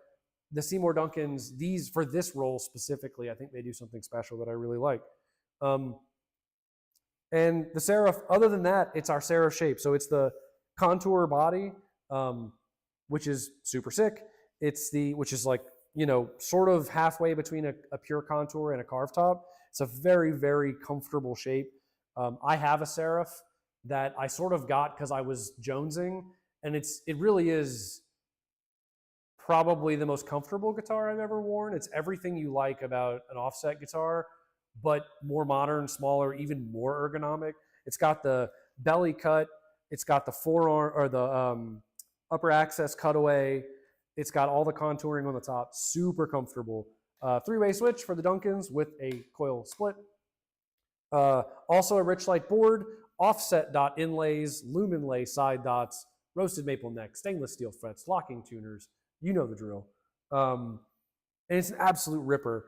the Seymour Duncans, for this role specifically, I think they do something special that I really like. And the Seraph, other than that, it's our Seraph shape. So it's the contour body, which is super sick. Which is like, sort of halfway between a pure contour and a carved top. It's a very, very comfortable shape. I have a Seraph that I sort of got because I was jonesing, and it really is probably the most comfortable guitar I've ever worn. It's everything you like about an offset guitar, but more modern, smaller, even more ergonomic. It's got the belly cut. It's got the forearm or the upper access cutaway. It's got all the contouring on the top. Super comfortable. Three-way switch for the Duncans with a coil split. Also a Richlight board, offset dot inlays, lumen lay side dots, roasted maple neck, stainless steel frets, locking tuners. You know the drill. And it's an absolute ripper.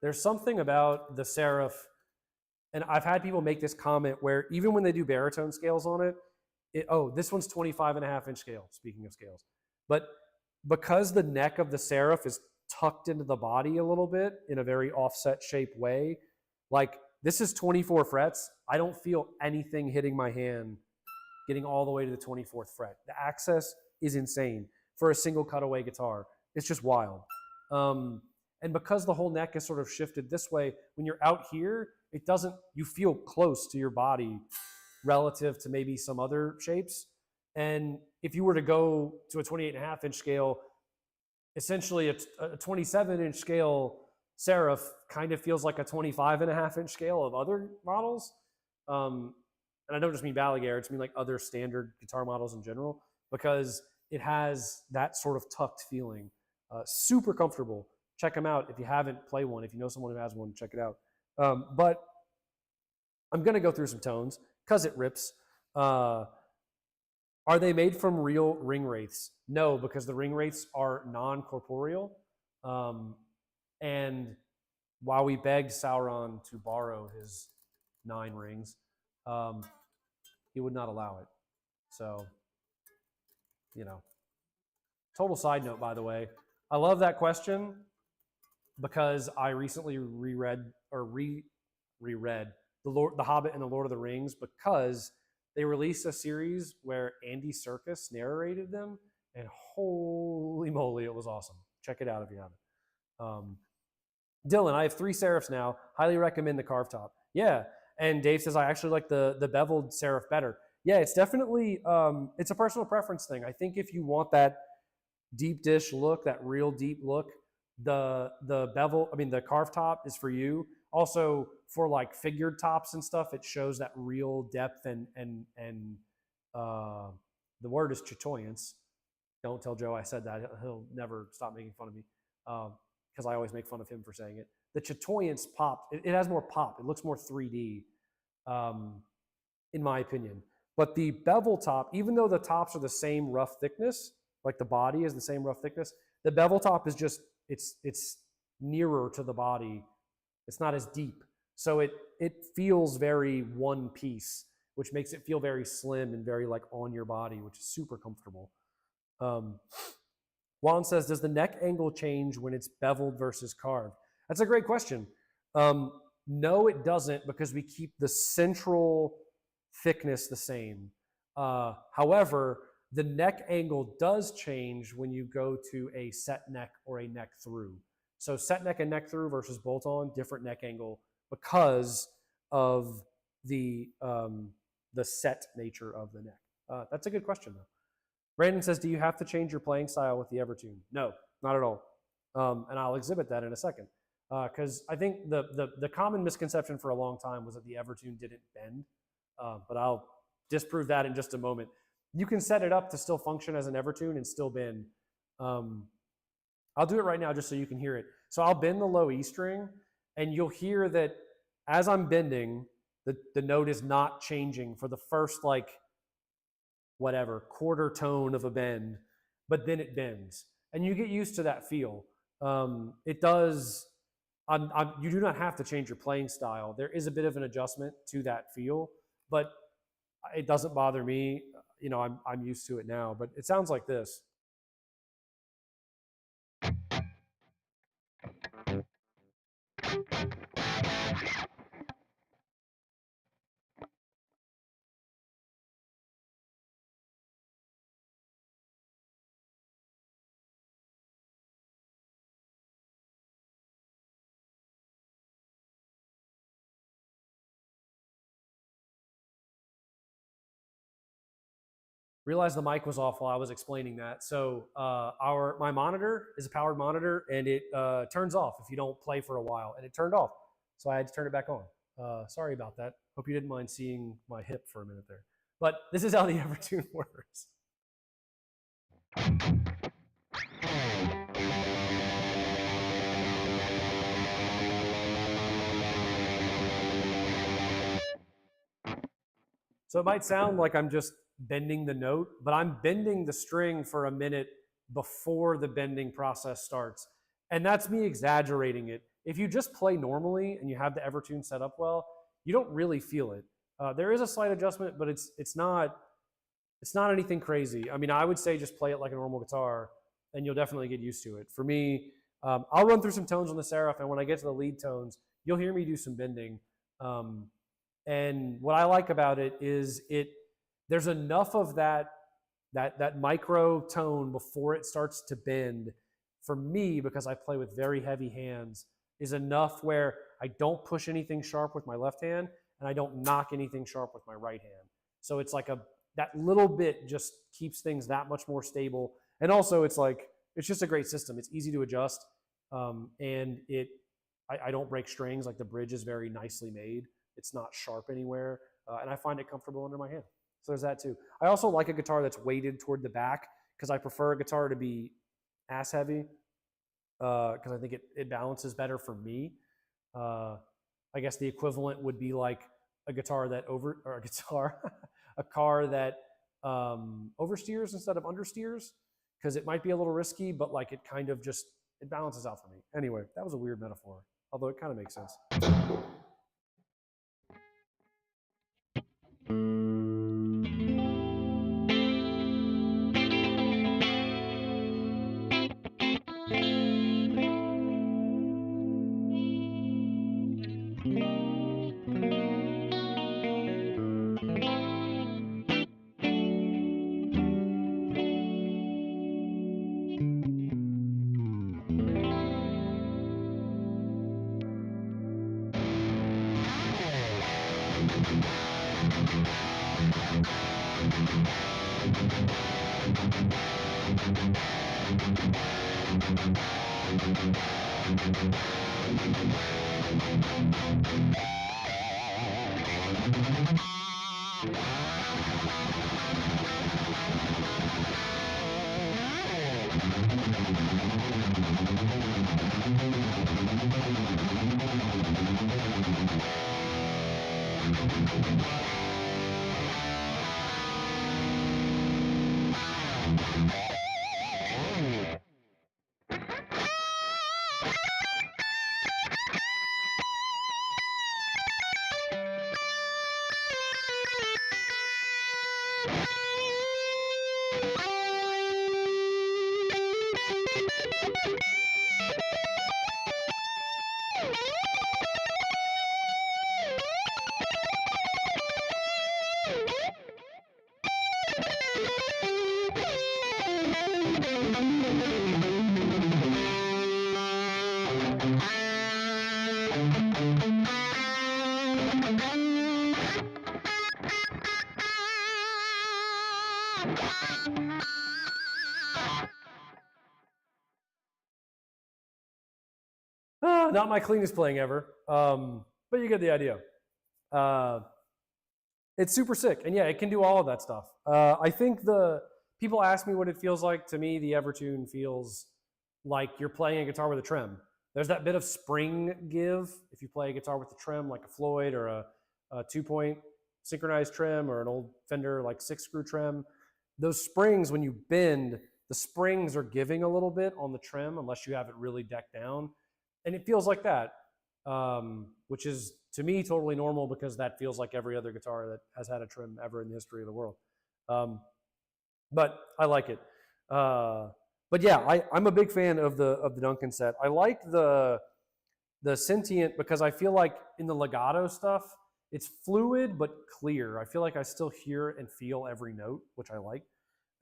There's something about the Seraph, and I've had people make this comment where even when they do baritone scales on it, this one's 25.5-inch scale, speaking of scales. But because the neck of the Seraph is tucked into the body a little bit in a very offset shape way, like this is 24 frets. I don't feel anything hitting my hand getting all the way to the 24th fret. The access is insane for a single cutaway guitar. It's just wild. And because the whole neck is sort of shifted this way, when you're out here, you feel close to your body relative to maybe some other shapes. And if you were to go to a 28.5-inch scale, essentially a 27-inch scale Seraph kind of feels like a 25.5-inch scale of other models. And I don't just mean Balaguer, I just mean like other standard guitar models in general, because it has that sort of tucked feeling. Super comfortable. Check them out if you haven't played one. If you know someone who has one, check it out. But I'm going to go through some tones because it rips. Are they made from real ring wraiths? No, because the ring wraiths are non-corporeal. And while we begged Sauron to borrow his 9 rings, he would not allow it. So, total side note, by the way. I love that question because I recently reread The Hobbit and the Lord of the Rings, because they released a series where Andy Serkis narrated them, and holy moly, it was awesome. Check it out if you haven't. Dylan, I have 3 Seraphs now. Highly recommend the carved top. Yeah, and Dave says I actually like the beveled Seraph better. Yeah, it's definitely it's a personal preference thing. I think if you want that deep dish look, that real deep look, the bevel, I mean the carved top is for you. Also for like figured tops and stuff, it shows that real depth and the word is chatoyance. Don't tell Joe I said that. He'll never stop making fun of me because I always make fun of him for saying it. The chatoyance pop, it has more pop. It looks more 3D, in my opinion. But the bevel top, even though the tops are the same rough thickness, like the body is the same rough thickness, the bevel top is just, it's nearer to the body. It's not as deep. So it feels very one piece, which makes it feel very slim and very like on your body, which is super comfortable. Juan says, does the neck angle change when it's beveled versus carved? That's a great question. No, it doesn't, because we keep the central thickness the same. However, the neck angle does change when you go to a set neck or a neck through. So set neck and neck through versus bolt on, different neck angle because of the set nature of the neck. That's a good question though. Brandon says, do you have to change your playing style with the Evertune? No, not at all. And I'll exhibit that in a second. Because I think the common misconception for a long time was that the Evertune didn't bend. But I'll disprove that in just a moment. You can set it up to still function as an Evertune and still bend. I'll do it right now just so you can hear it. So I'll bend the low E string, and you'll hear that as I'm bending, the note is not changing for the first, like, whatever, quarter tone of a bend, but then it bends. And you get used to that feel. It does, you do not have to change your playing style. There is a bit of an adjustment to that feel, but it doesn't bother me. You know, I'm used to it now, but it sounds like this. Realized the mic was off while I was explaining that. So my monitor is a powered monitor, and it turns off if you don't play for a while, and it turned off. So I had to turn it back on. Sorry about that. Hope you didn't mind seeing my hip for a minute there. But this is how the Evertune works. So it might sound like I'm just bending the note, but I'm bending the string for a minute before the bending process starts. And that's me exaggerating it. If you just play normally and you have the Evertune set up well, you don't really feel it. There is a slight adjustment, but it's not anything crazy. I mean, I would say just play it like a normal guitar, and you'll definitely get used to it. For me, I'll run through some tones on the Seraph, and when I get to the lead tones, you'll hear me do some bending. And what I like about it is there's enough of that micro tone before it starts to bend. For me, because I play with very heavy hands, is enough where I don't push anything sharp with my left hand, and I don't knock anything sharp with my right hand. So it's like that little bit just keeps things that much more stable. And also it's just a great system. It's easy to adjust. And I don't break strings. Like the bridge is very nicely made. It's not sharp anywhere. And I find it comfortable under my hand. So there's that too. I also like a guitar that's weighted toward the back, because I prefer a guitar to be ass heavy, because I think it balances better for me. I guess the equivalent would be like a car that oversteers instead of understeers, because it might be a little risky, but like it kind of just, it balances out for me. Anyway, that was a weird metaphor, although it kind of makes sense. Not my cleanest playing ever, but you get the idea. It's super sick, and yeah, it can do all of that stuff. I think people ask me what it feels like. To me, the Evertune feels like you're playing a guitar with a trem. There's that bit of spring give if you play a guitar with a trem, like a Floyd or a 2-point synchronized trem or an old Fender like 6-screw trem. Those springs, when you bend, the springs are giving a little bit on the trem unless you have it really decked down. And it feels like that, which is, to me, totally normal because that feels like every other guitar that has had a trim ever in the history of the world. But I like it. But yeah, I'm a big fan of the Duncan set. I like the sentient because I feel like in the legato stuff, it's fluid but clear. I feel like I still hear and feel every note, which I like.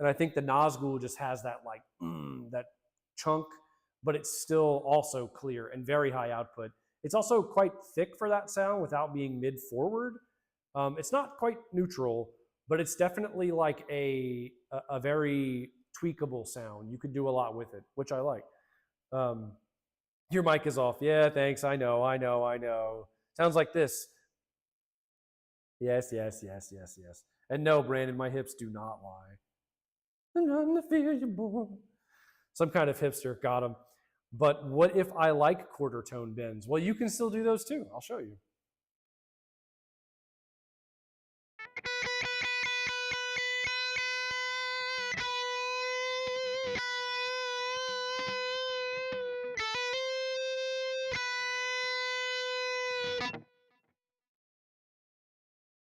And I think the Nazgul just has that like that chunk, but it's still also clear and very high output. It's also quite thick for that sound without being mid-forward. It's not quite neutral, but it's definitely like a very tweakable sound. You could do a lot with it, which I like. Your mic is off. Yeah, thanks. I know. Sounds like this. Yes. And no, Brandon, my hips do not lie. And I'm the fear you're born. Some kind of hipster, got him. But what if I like quarter tone bends? Well, you can still do those too. I'll show you.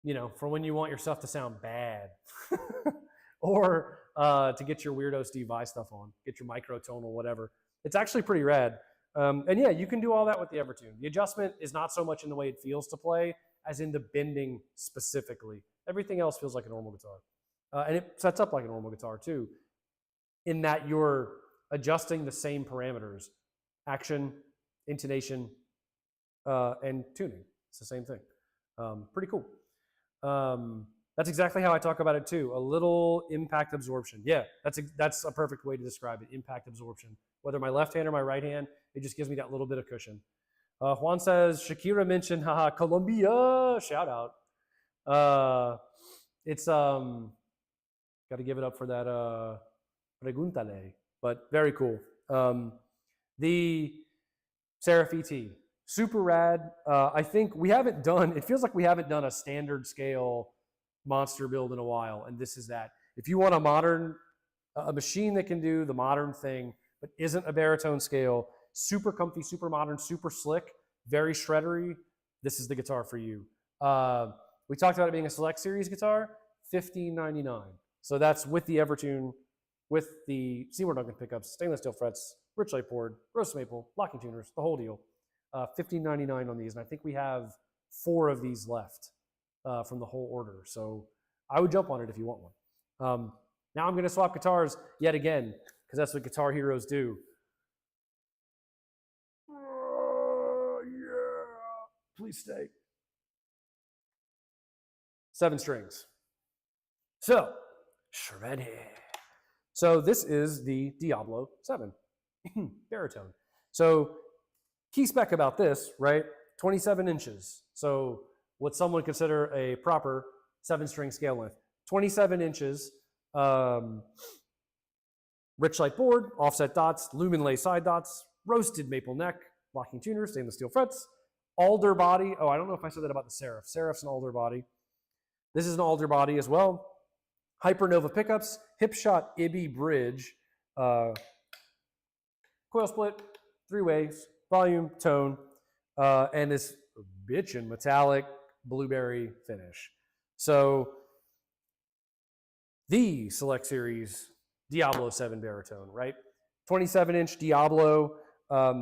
You know, for when you want your stuff to sound bad. Or to get your weirdo Steve Vai stuff on, get your microtonal, whatever. It's actually pretty rad. And yeah, you can do all that with the Evertune. The adjustment is not so much in the way it feels to play as in the bending specifically. Everything else feels like a normal guitar. And it sets up like a normal guitar too, in that you're adjusting the same parameters: action, intonation, and tuning. It's the same thing. Pretty cool. That's exactly how I talk about it too. A little impact absorption. Yeah, that's a perfect way to describe it. Impact absorption. Whether my left hand or my right hand, it just gives me that little bit of cushion. Juan says, Shakira mentioned, haha, Colombia, shout out. It's, got to give it up for that, Preguntale, but very cool. The Seraph ET, super rad. I think it feels like we haven't done a standard scale monster build in a while, and this is that. If you want a machine that can do the modern thing, but isn't a baritone scale, super comfy, super modern, super slick, very shreddery, this is the guitar for you. We talked about it being a select series guitar, $15.99. So that's with the Evertune, with the Seymour Duncan pickups, stainless steel frets, richly poured, roast maple, locking tuners, the whole deal. $15.99 on these, and I think we have 4 of these left from the whole order. So I would jump on it if you want one. Now I'm going to swap guitars yet again, because that's what guitar heroes do. Yeah. Please stay. 7 strings. So, shreddy. So this is the Diablo 7 baritone. So key spec about this, right? 27 inches. So what some would consider a proper 7-string scale length. 27 inches, rich light board, offset dots, lumen lay side dots, roasted maple neck, locking tuner, stainless steel frets, alder body. Oh, I don't know if I said that about the Seraph. Seraph's an alder body. This is an alder body as well. Hypernova pickups, hip shot Ibby bridge, coil split, 3 ways, volume, tone, and this bitchin' metallic blueberry finish. So the Select Series Diablo 7 baritone, right? 27-inch Diablo.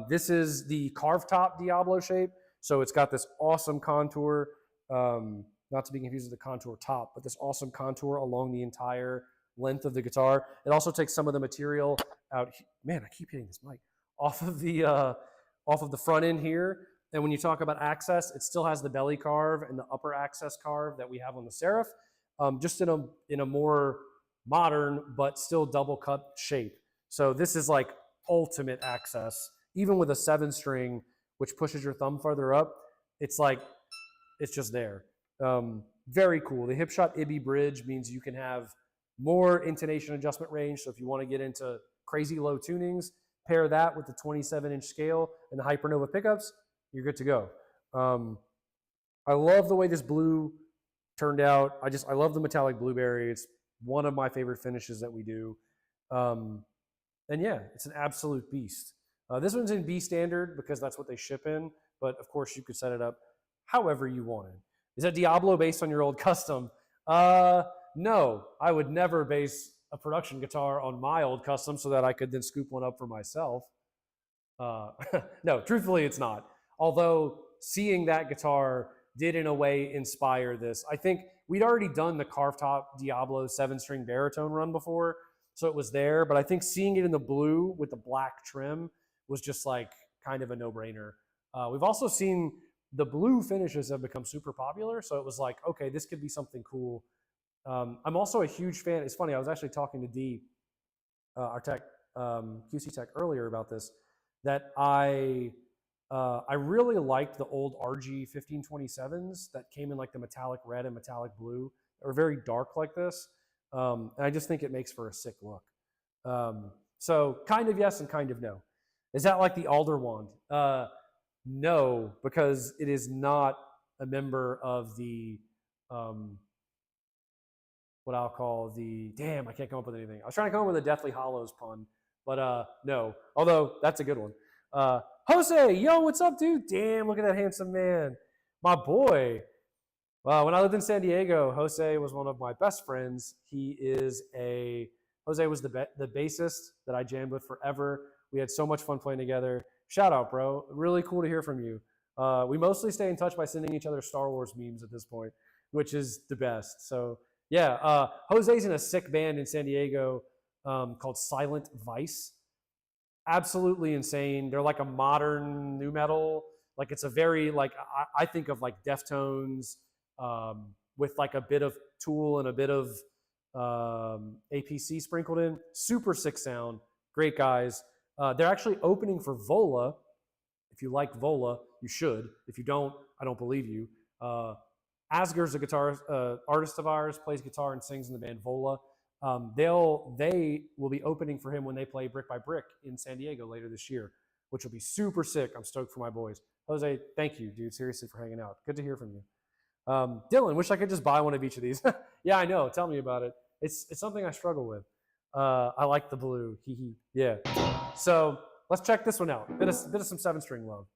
This is the carved top Diablo shape. So it's got this awesome contour, not to be confused with the contour top, but this awesome contour along the entire length of the guitar. It also takes some of the material out. Man, I keep hitting this mic. Off of the front end here. And when you talk about access, it still has the belly carve and the upper access carve that we have on the Seraph, just in a more modern but still double cut shape. So this is like ultimate access. Even with a 7-string, which pushes your thumb farther up, it's like, it's just there. Very cool. The hip shot Ibby bridge means you can have more intonation adjustment range. So if you want to get into crazy low tunings, pair that with the 27-inch scale and the Hypernova pickups, you're good to go. I love the way this blue turned out. I love the metallic blueberry. It's one of my favorite finishes that we do. And yeah, it's an absolute beast. This one's in B standard because that's what they ship in, but of course you could set it up however you wanted. Is that Diablo based on your old custom? No, I would never base a production guitar on my old custom so that I could then scoop one up for myself. No, truthfully, it's not. Although seeing that guitar did in a way inspire this. I think we'd already done the carved top Diablo 7-string baritone run before, so it was there, but I think seeing it in the blue with the black trim was just like kind of a no-brainer. We've also seen the blue finishes have become super popular, so it was like, okay, this could be something cool. I'm also a huge fan. It's funny, I was actually talking to D, our tech, QC tech earlier about this, that I really liked the old RG 1527s that came in like the metallic red and metallic blue. They were very dark like this. And I just think it makes for a sick look. So kind of yes and kind of no. Is that like the Alder wand? No, because it is not a member of the, what I'll call the, damn, I can't come up with anything. I was trying to come up with a Deathly Hollows pun, but no, although that's a good one. Jose, yo, what's up, dude? Damn, look at that handsome man. My boy. When I lived in San Diego, Jose was one of my best friends. Jose was the bassist that I jammed with forever. We had so much fun playing together. Shout out, bro. Really cool to hear from you. We mostly stay in touch by sending each other Star Wars memes at this point, which is the best. So yeah, Jose's in a sick band in San Diego called Silent Vice. Absolutely insane. They're like a modern nu metal. Like it's a very like I think of like Deftones with like a bit of Tool and a bit of APC sprinkled in. Super sick sound. Great guys. They're actually opening for Vola. If you like Vola, you should. If you don't, I don't believe you. Asger's a guitar artist of ours, plays guitar and sings in the band Vola. They will be opening for him when they play Brick by Brick in San Diego later this year, which will be super sick. I'm stoked for my boys. Jose, thank you, dude, seriously, for hanging out. Good to hear from you. Dylan, wish I could just buy one of each of these. Yeah, I know. Tell me about it. It's something I struggle with. I like the blue. Yeah. So let's check this one out. Bit of some 7-string love.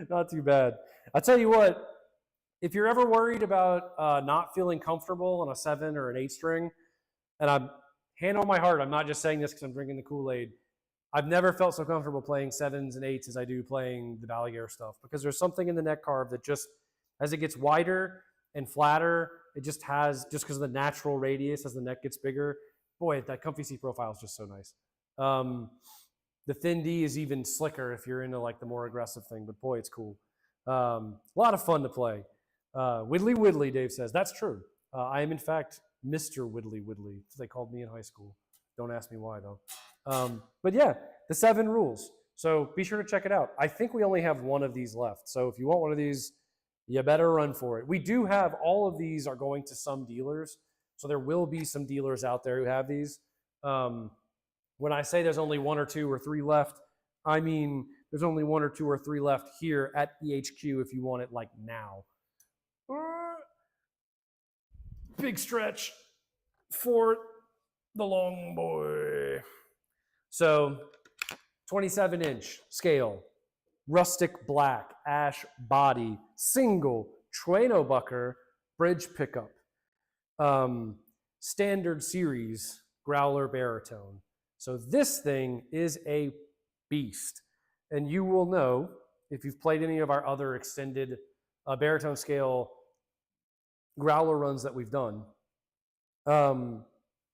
Not too bad. I tell you what, if you're ever worried about not feeling comfortable on a 7 or an 8 string, and I'm hand on my heart, I'm not just saying this because I'm drinking the Kool-Aid. I've never felt so comfortable playing 7s and 8s as I do playing the Balaguer stuff, because there's something in the neck carve that just, as it gets wider and flatter, it just has, just because of the natural radius as the neck gets bigger, boy, that comfy seat profile is just so nice. The thin D is even slicker if you're into like the more aggressive thing, but boy, it's cool. A lot of fun to play. Widdly Widdly, Dave says. That's true. I am, in fact, Mr. Widdly Widdly, as they called me in high school. Don't ask me why, though. But yeah, the 7 rules. So be sure to check it out. I think we only have one of these left. So if you want one of these, you better run for it. We do have, all of these are going to some dealers. So there will be some dealers out there who have these. When I say there's only 1 or 2 or 3 left, I mean there's only 1 or 2 or 3 left here at the HQ if you want it like now. Big stretch for the long boy. So 27-inch scale, rustic black, ash body, single, Trainobucker, bridge pickup, standard series, Growler baritone. So this thing is a beast. And you will know, if you've played any of our other extended baritone scale Growler runs that we've done,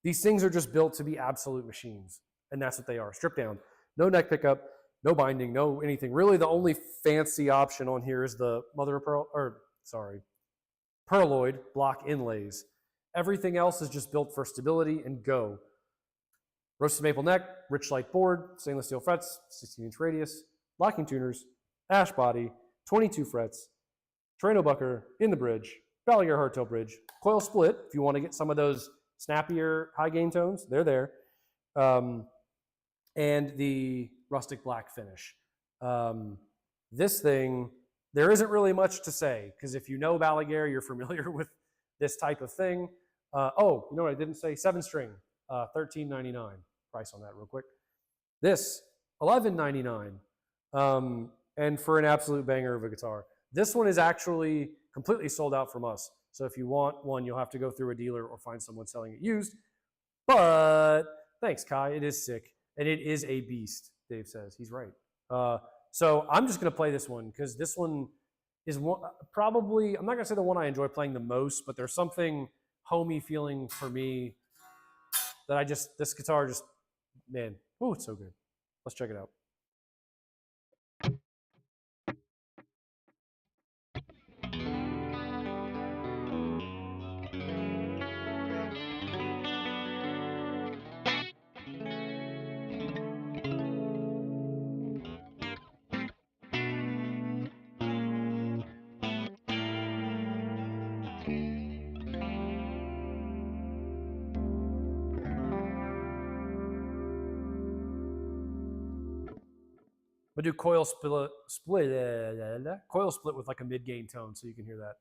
these things are just built to be absolute machines. And that's what they are, stripped down. No neck pickup, no binding, no anything. Really the only fancy option on here is the mother of pearl, pearloid block inlays. Everything else is just built for stability and go. Roasted maple neck, rich light board, stainless steel frets, 16-inch radius, locking tuners, ash body, 22 frets, Trainobucker in the bridge, Balaguer hardtail bridge, coil split, if you want to get some of those snappier high gain tones, they're there. And the rustic black finish. This thing, there isn't really much to say, because if you know Balaguer, you're familiar with this type of thing. Oh, you know what I didn't say? 7-string, $13.99. Price on that real quick. This, $11.99. And for an absolute banger of a guitar. This one is actually completely sold out from us. So if you want one, you'll have to go through a dealer or find someone selling it used. But thanks, Kai. It is sick. And it is a beast, Dave says. He's right. So I'm just going to play this one because this one is probably, I'm not going to say the one I enjoy playing the most, but there's something homey feeling for me that this guitar just, man, oh, it's so good. Let's check it out. I'm gonna do coil split with like a mid-gain tone so you can hear that.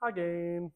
High gain.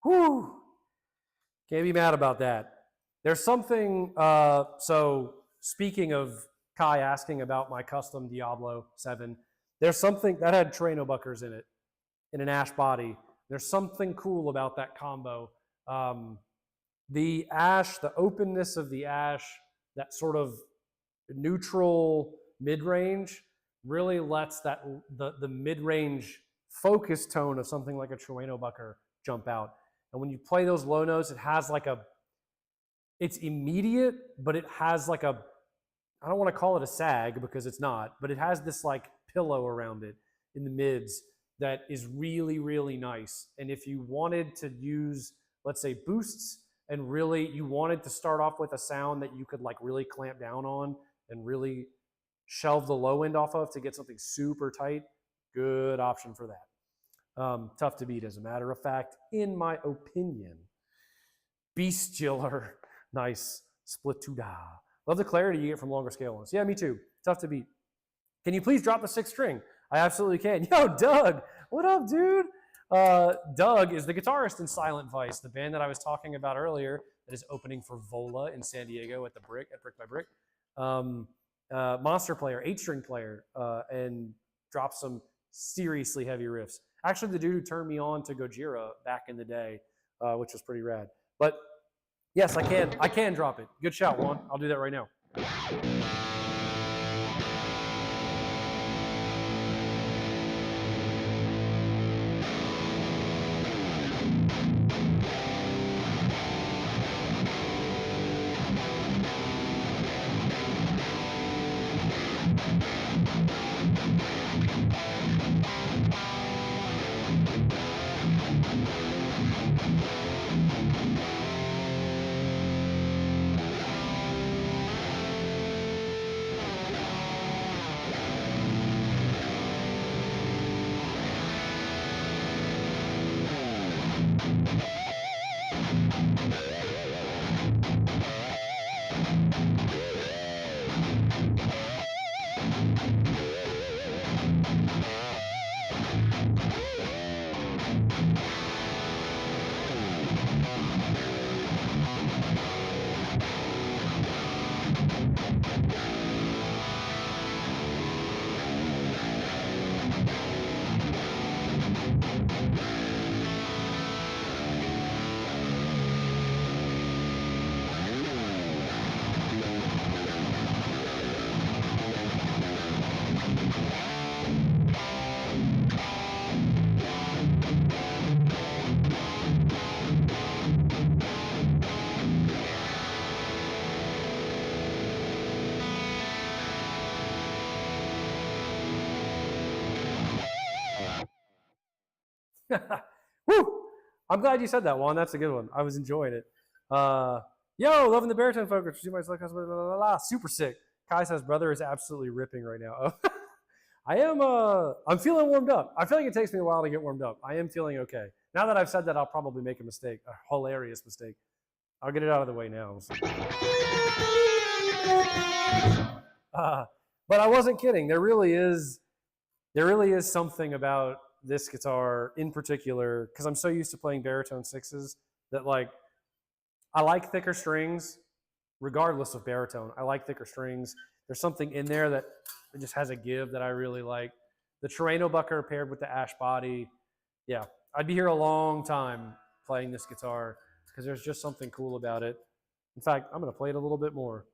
Whew. Can't be mad about that. There's something, so speaking of Kai asking about my custom Diablo 7, there's something that had Terreno Buckers in it, in an ash body. There's something cool about that combo. The ash, the openness of the ash, that sort of neutral mid-range really lets that the mid-range focus tone of something like a Terreno Bucker jump out. And when you play those low notes, it has like a, it's immediate, but it has like a, I don't want to call it a sag because it's not, but it has this like pillow around it in the mids that is really, really nice. And if you wanted to use, let's say, boosts, and really you wanted to start off with a sound that you could like really clamp down on and really shelve the low end off of to get something super tight, good option for that. Tough to beat, as a matter of fact, in my opinion. Beastular. Nice. Splituda. Love the clarity you get from longer scale ones. Yeah, me too. Tough to beat. Can you please drop the 6th string? I absolutely can. Yo, Doug. What up, dude? Doug is the guitarist in Silent Vice, the band that I was talking about earlier that is opening for Vola in San Diego at the Brick, at Brick by Brick. Monster player, 8-string player, and drops some seriously heavy riffs. Actually, the dude who turned me on to Gojira back in the day, which was pretty rad. But yes, I can drop it. Good shout, Juan. I'll do that right now. Woo! I'm glad you said that, Juan. That's a good one. I was enjoying it. Yo, loving the baritone focus. Super sick. Kai says brother is absolutely ripping right now. I am. I'm feeling warmed up. I feel like it takes me a while to get warmed up. I am feeling okay. Now that I've said that, I'll probably make a mistake, a hilarious mistake. I'll get it out of the way now. But I wasn't kidding. There really is something about this guitar in particular, because I'm so used to playing baritone 6s that like I like thicker strings regardless of baritone. I like thicker strings. There's something in there that it just has a give that I really like. The Terreno Bucker paired with the ash body. Yeah, I'd be here a long time playing this guitar because there's just something cool about it. In fact, I'm going to play it a little bit more.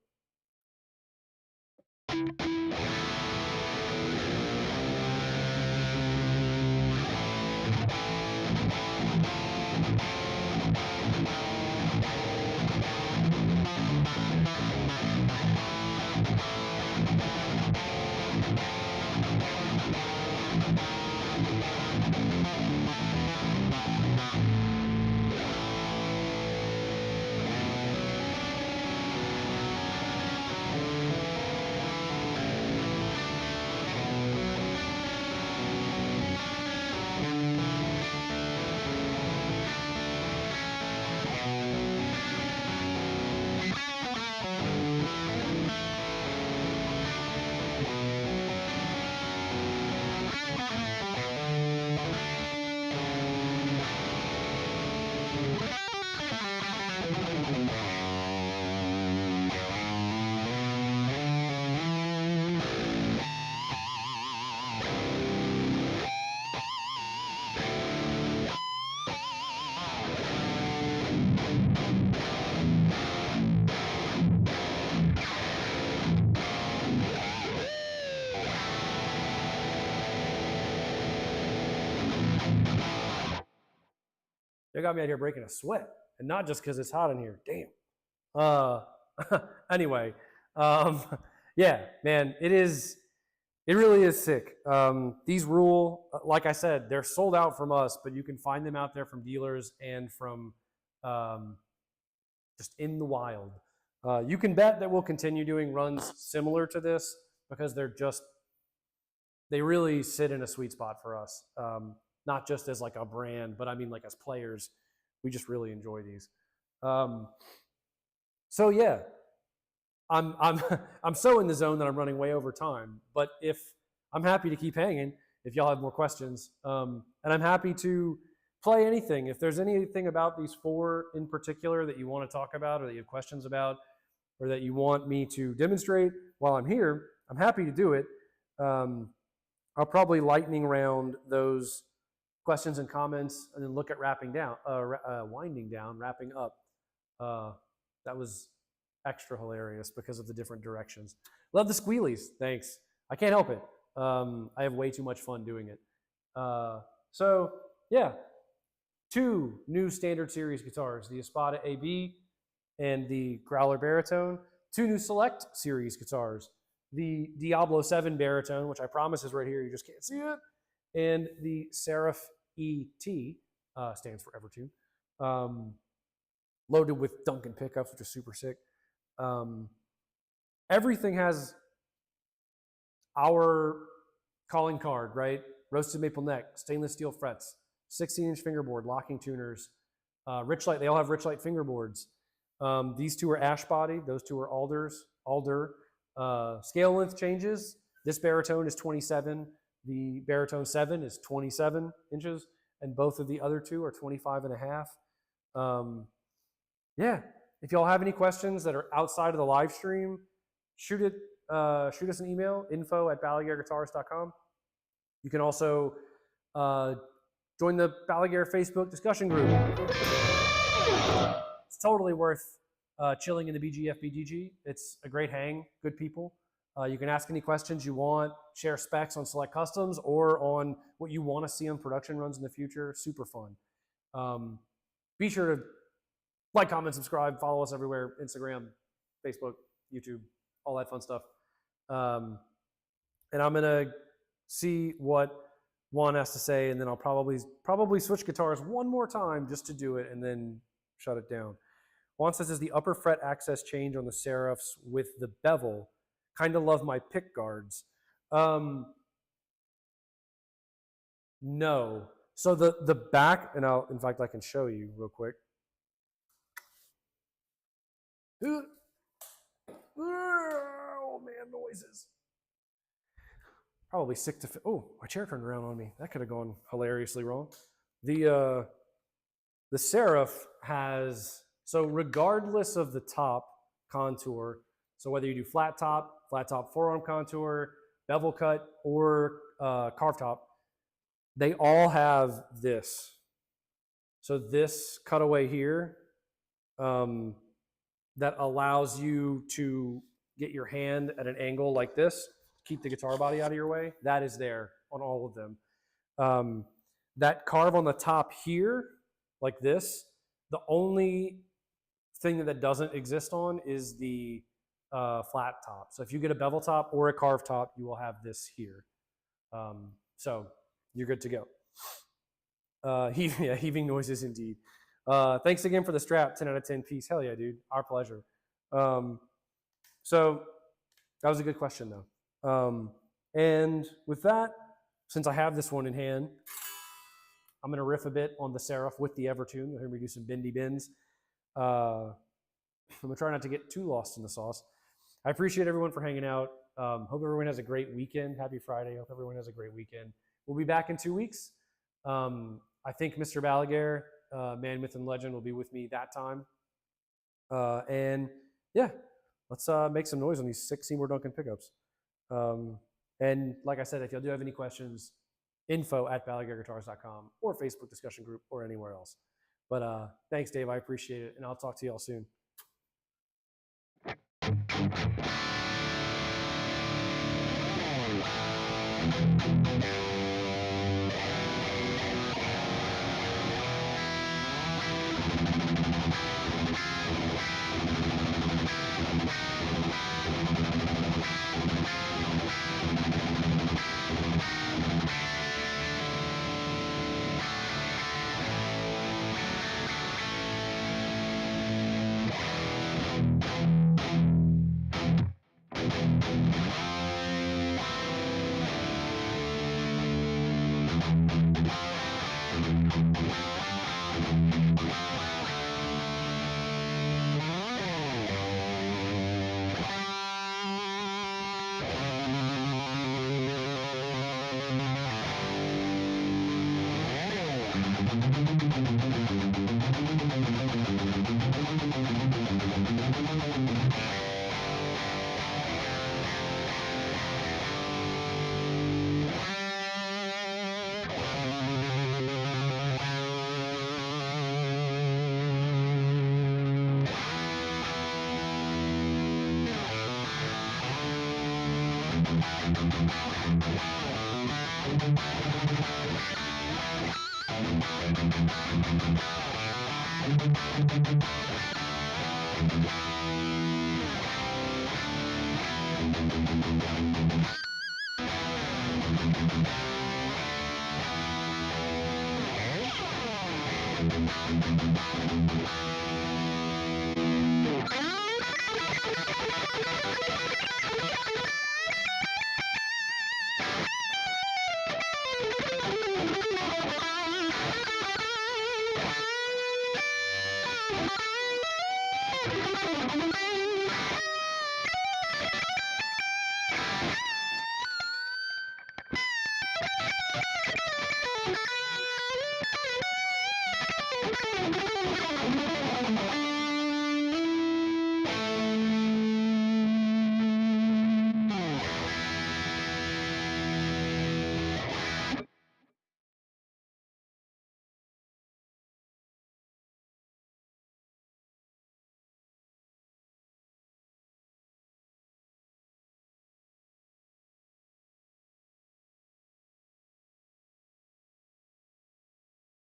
They got me out here breaking a sweat, and not just because it's hot in here. Damn. Anyway, yeah, man, it really is sick. These rule, like I said, they're sold out from us, but you can find them out there from dealers and from just in the wild. You can bet that we'll continue doing runs similar to this because they really sit in a sweet spot for us. Not just as like a brand, but I mean like as players, we just really enjoy these. So yeah, I'm so in the zone that I'm running way over time. But if I'm happy to keep hanging, if y'all have more questions, and I'm happy to play anything. If there's anything about these 4 in particular that you want to talk about, or that you have questions about, or that you want me to demonstrate while I'm here, I'm happy to do it. I'll probably lightning round those questions and comments, and then look at winding down, wrapping up. That was extra hilarious because of the different directions. Love the squealies. Thanks. I can't help it. I have way too much fun doing it. So yeah, 2 new standard series guitars, the Espada AB and the Growler baritone. 2 new select series guitars, the Diablo 7 baritone, which I promise is right here, you just can't see it, and the Seraph ET, stands for Evertune, loaded with Duncan pickups, which is super sick. Everything has our calling card, right? Roasted maple neck, stainless steel frets, 16-inch fingerboard, locking tuners, Richlight. They all have Richlight fingerboards. These 2 are ash body. Those 2 are alder. Scale length changes. This baritone is 27. The baritone 7 is 27 inches, and both of the other 2 are 25 and a half. Yeah, if y'all have any questions that are outside of the live stream, shoot us an email, info@balaguerguitars.com. You can also join the Balaguer Facebook discussion group. It's totally worth chilling in the BGFBGG. It's a great hang, good people. You can ask any questions you want, share specs on select customs or on what you want to see on production runs in the future. Super fun. Be sure to like, comment, subscribe, follow us everywhere, Instagram, Facebook, YouTube, all that fun stuff. And I'm going to see what Juan has to say, and then I'll probably switch guitars one more time just to do it and then shut it down. Juan says, is the upper fret access change on the Seraphs with the bevel? Kind of love my pick guards. No. So the back, and in fact I can show you real quick. Oh man, noises. Probably sick to. Oh, my chair turned around on me. That could have gone hilariously wrong. The Seraph has, so regardless of the top contour, so whether you do flat top forearm contour, bevel cut, or carve top, they all have this. So this cutaway here that allows you to get your hand at an angle like this, keep the guitar body out of your way, that is there on all of them. That carve on the top here, like this, the only thing that doesn't exist on is the flat top. So if you get a bevel top or a carve top, you will have this here. So you're good to go. Heaving noises indeed. Thanks again for the strap, 10 out of 10 piece. Hell yeah, dude. Our pleasure. So that was a good question though. And with that, since I have this one in hand, I'm going to riff a bit on the Seraph with the Evertune. You'll hear me do some bendy bends. I'm going to try not to get too lost in the sauce. I appreciate everyone for hanging out. Hope everyone has a great weekend. Happy Friday. Hope everyone has a great weekend. We'll be back in 2 weeks. I think Mr. Balaguer, Man, Myth, and Legend, will be with me that time. And yeah, let's make some noise on these 6 Seymour Duncan pickups. And like I said, if y'all do have any questions, info@balaguerguitars.com or Facebook discussion group or anywhere else. But thanks, Dave. I appreciate it. And I'll talk to y'all soon.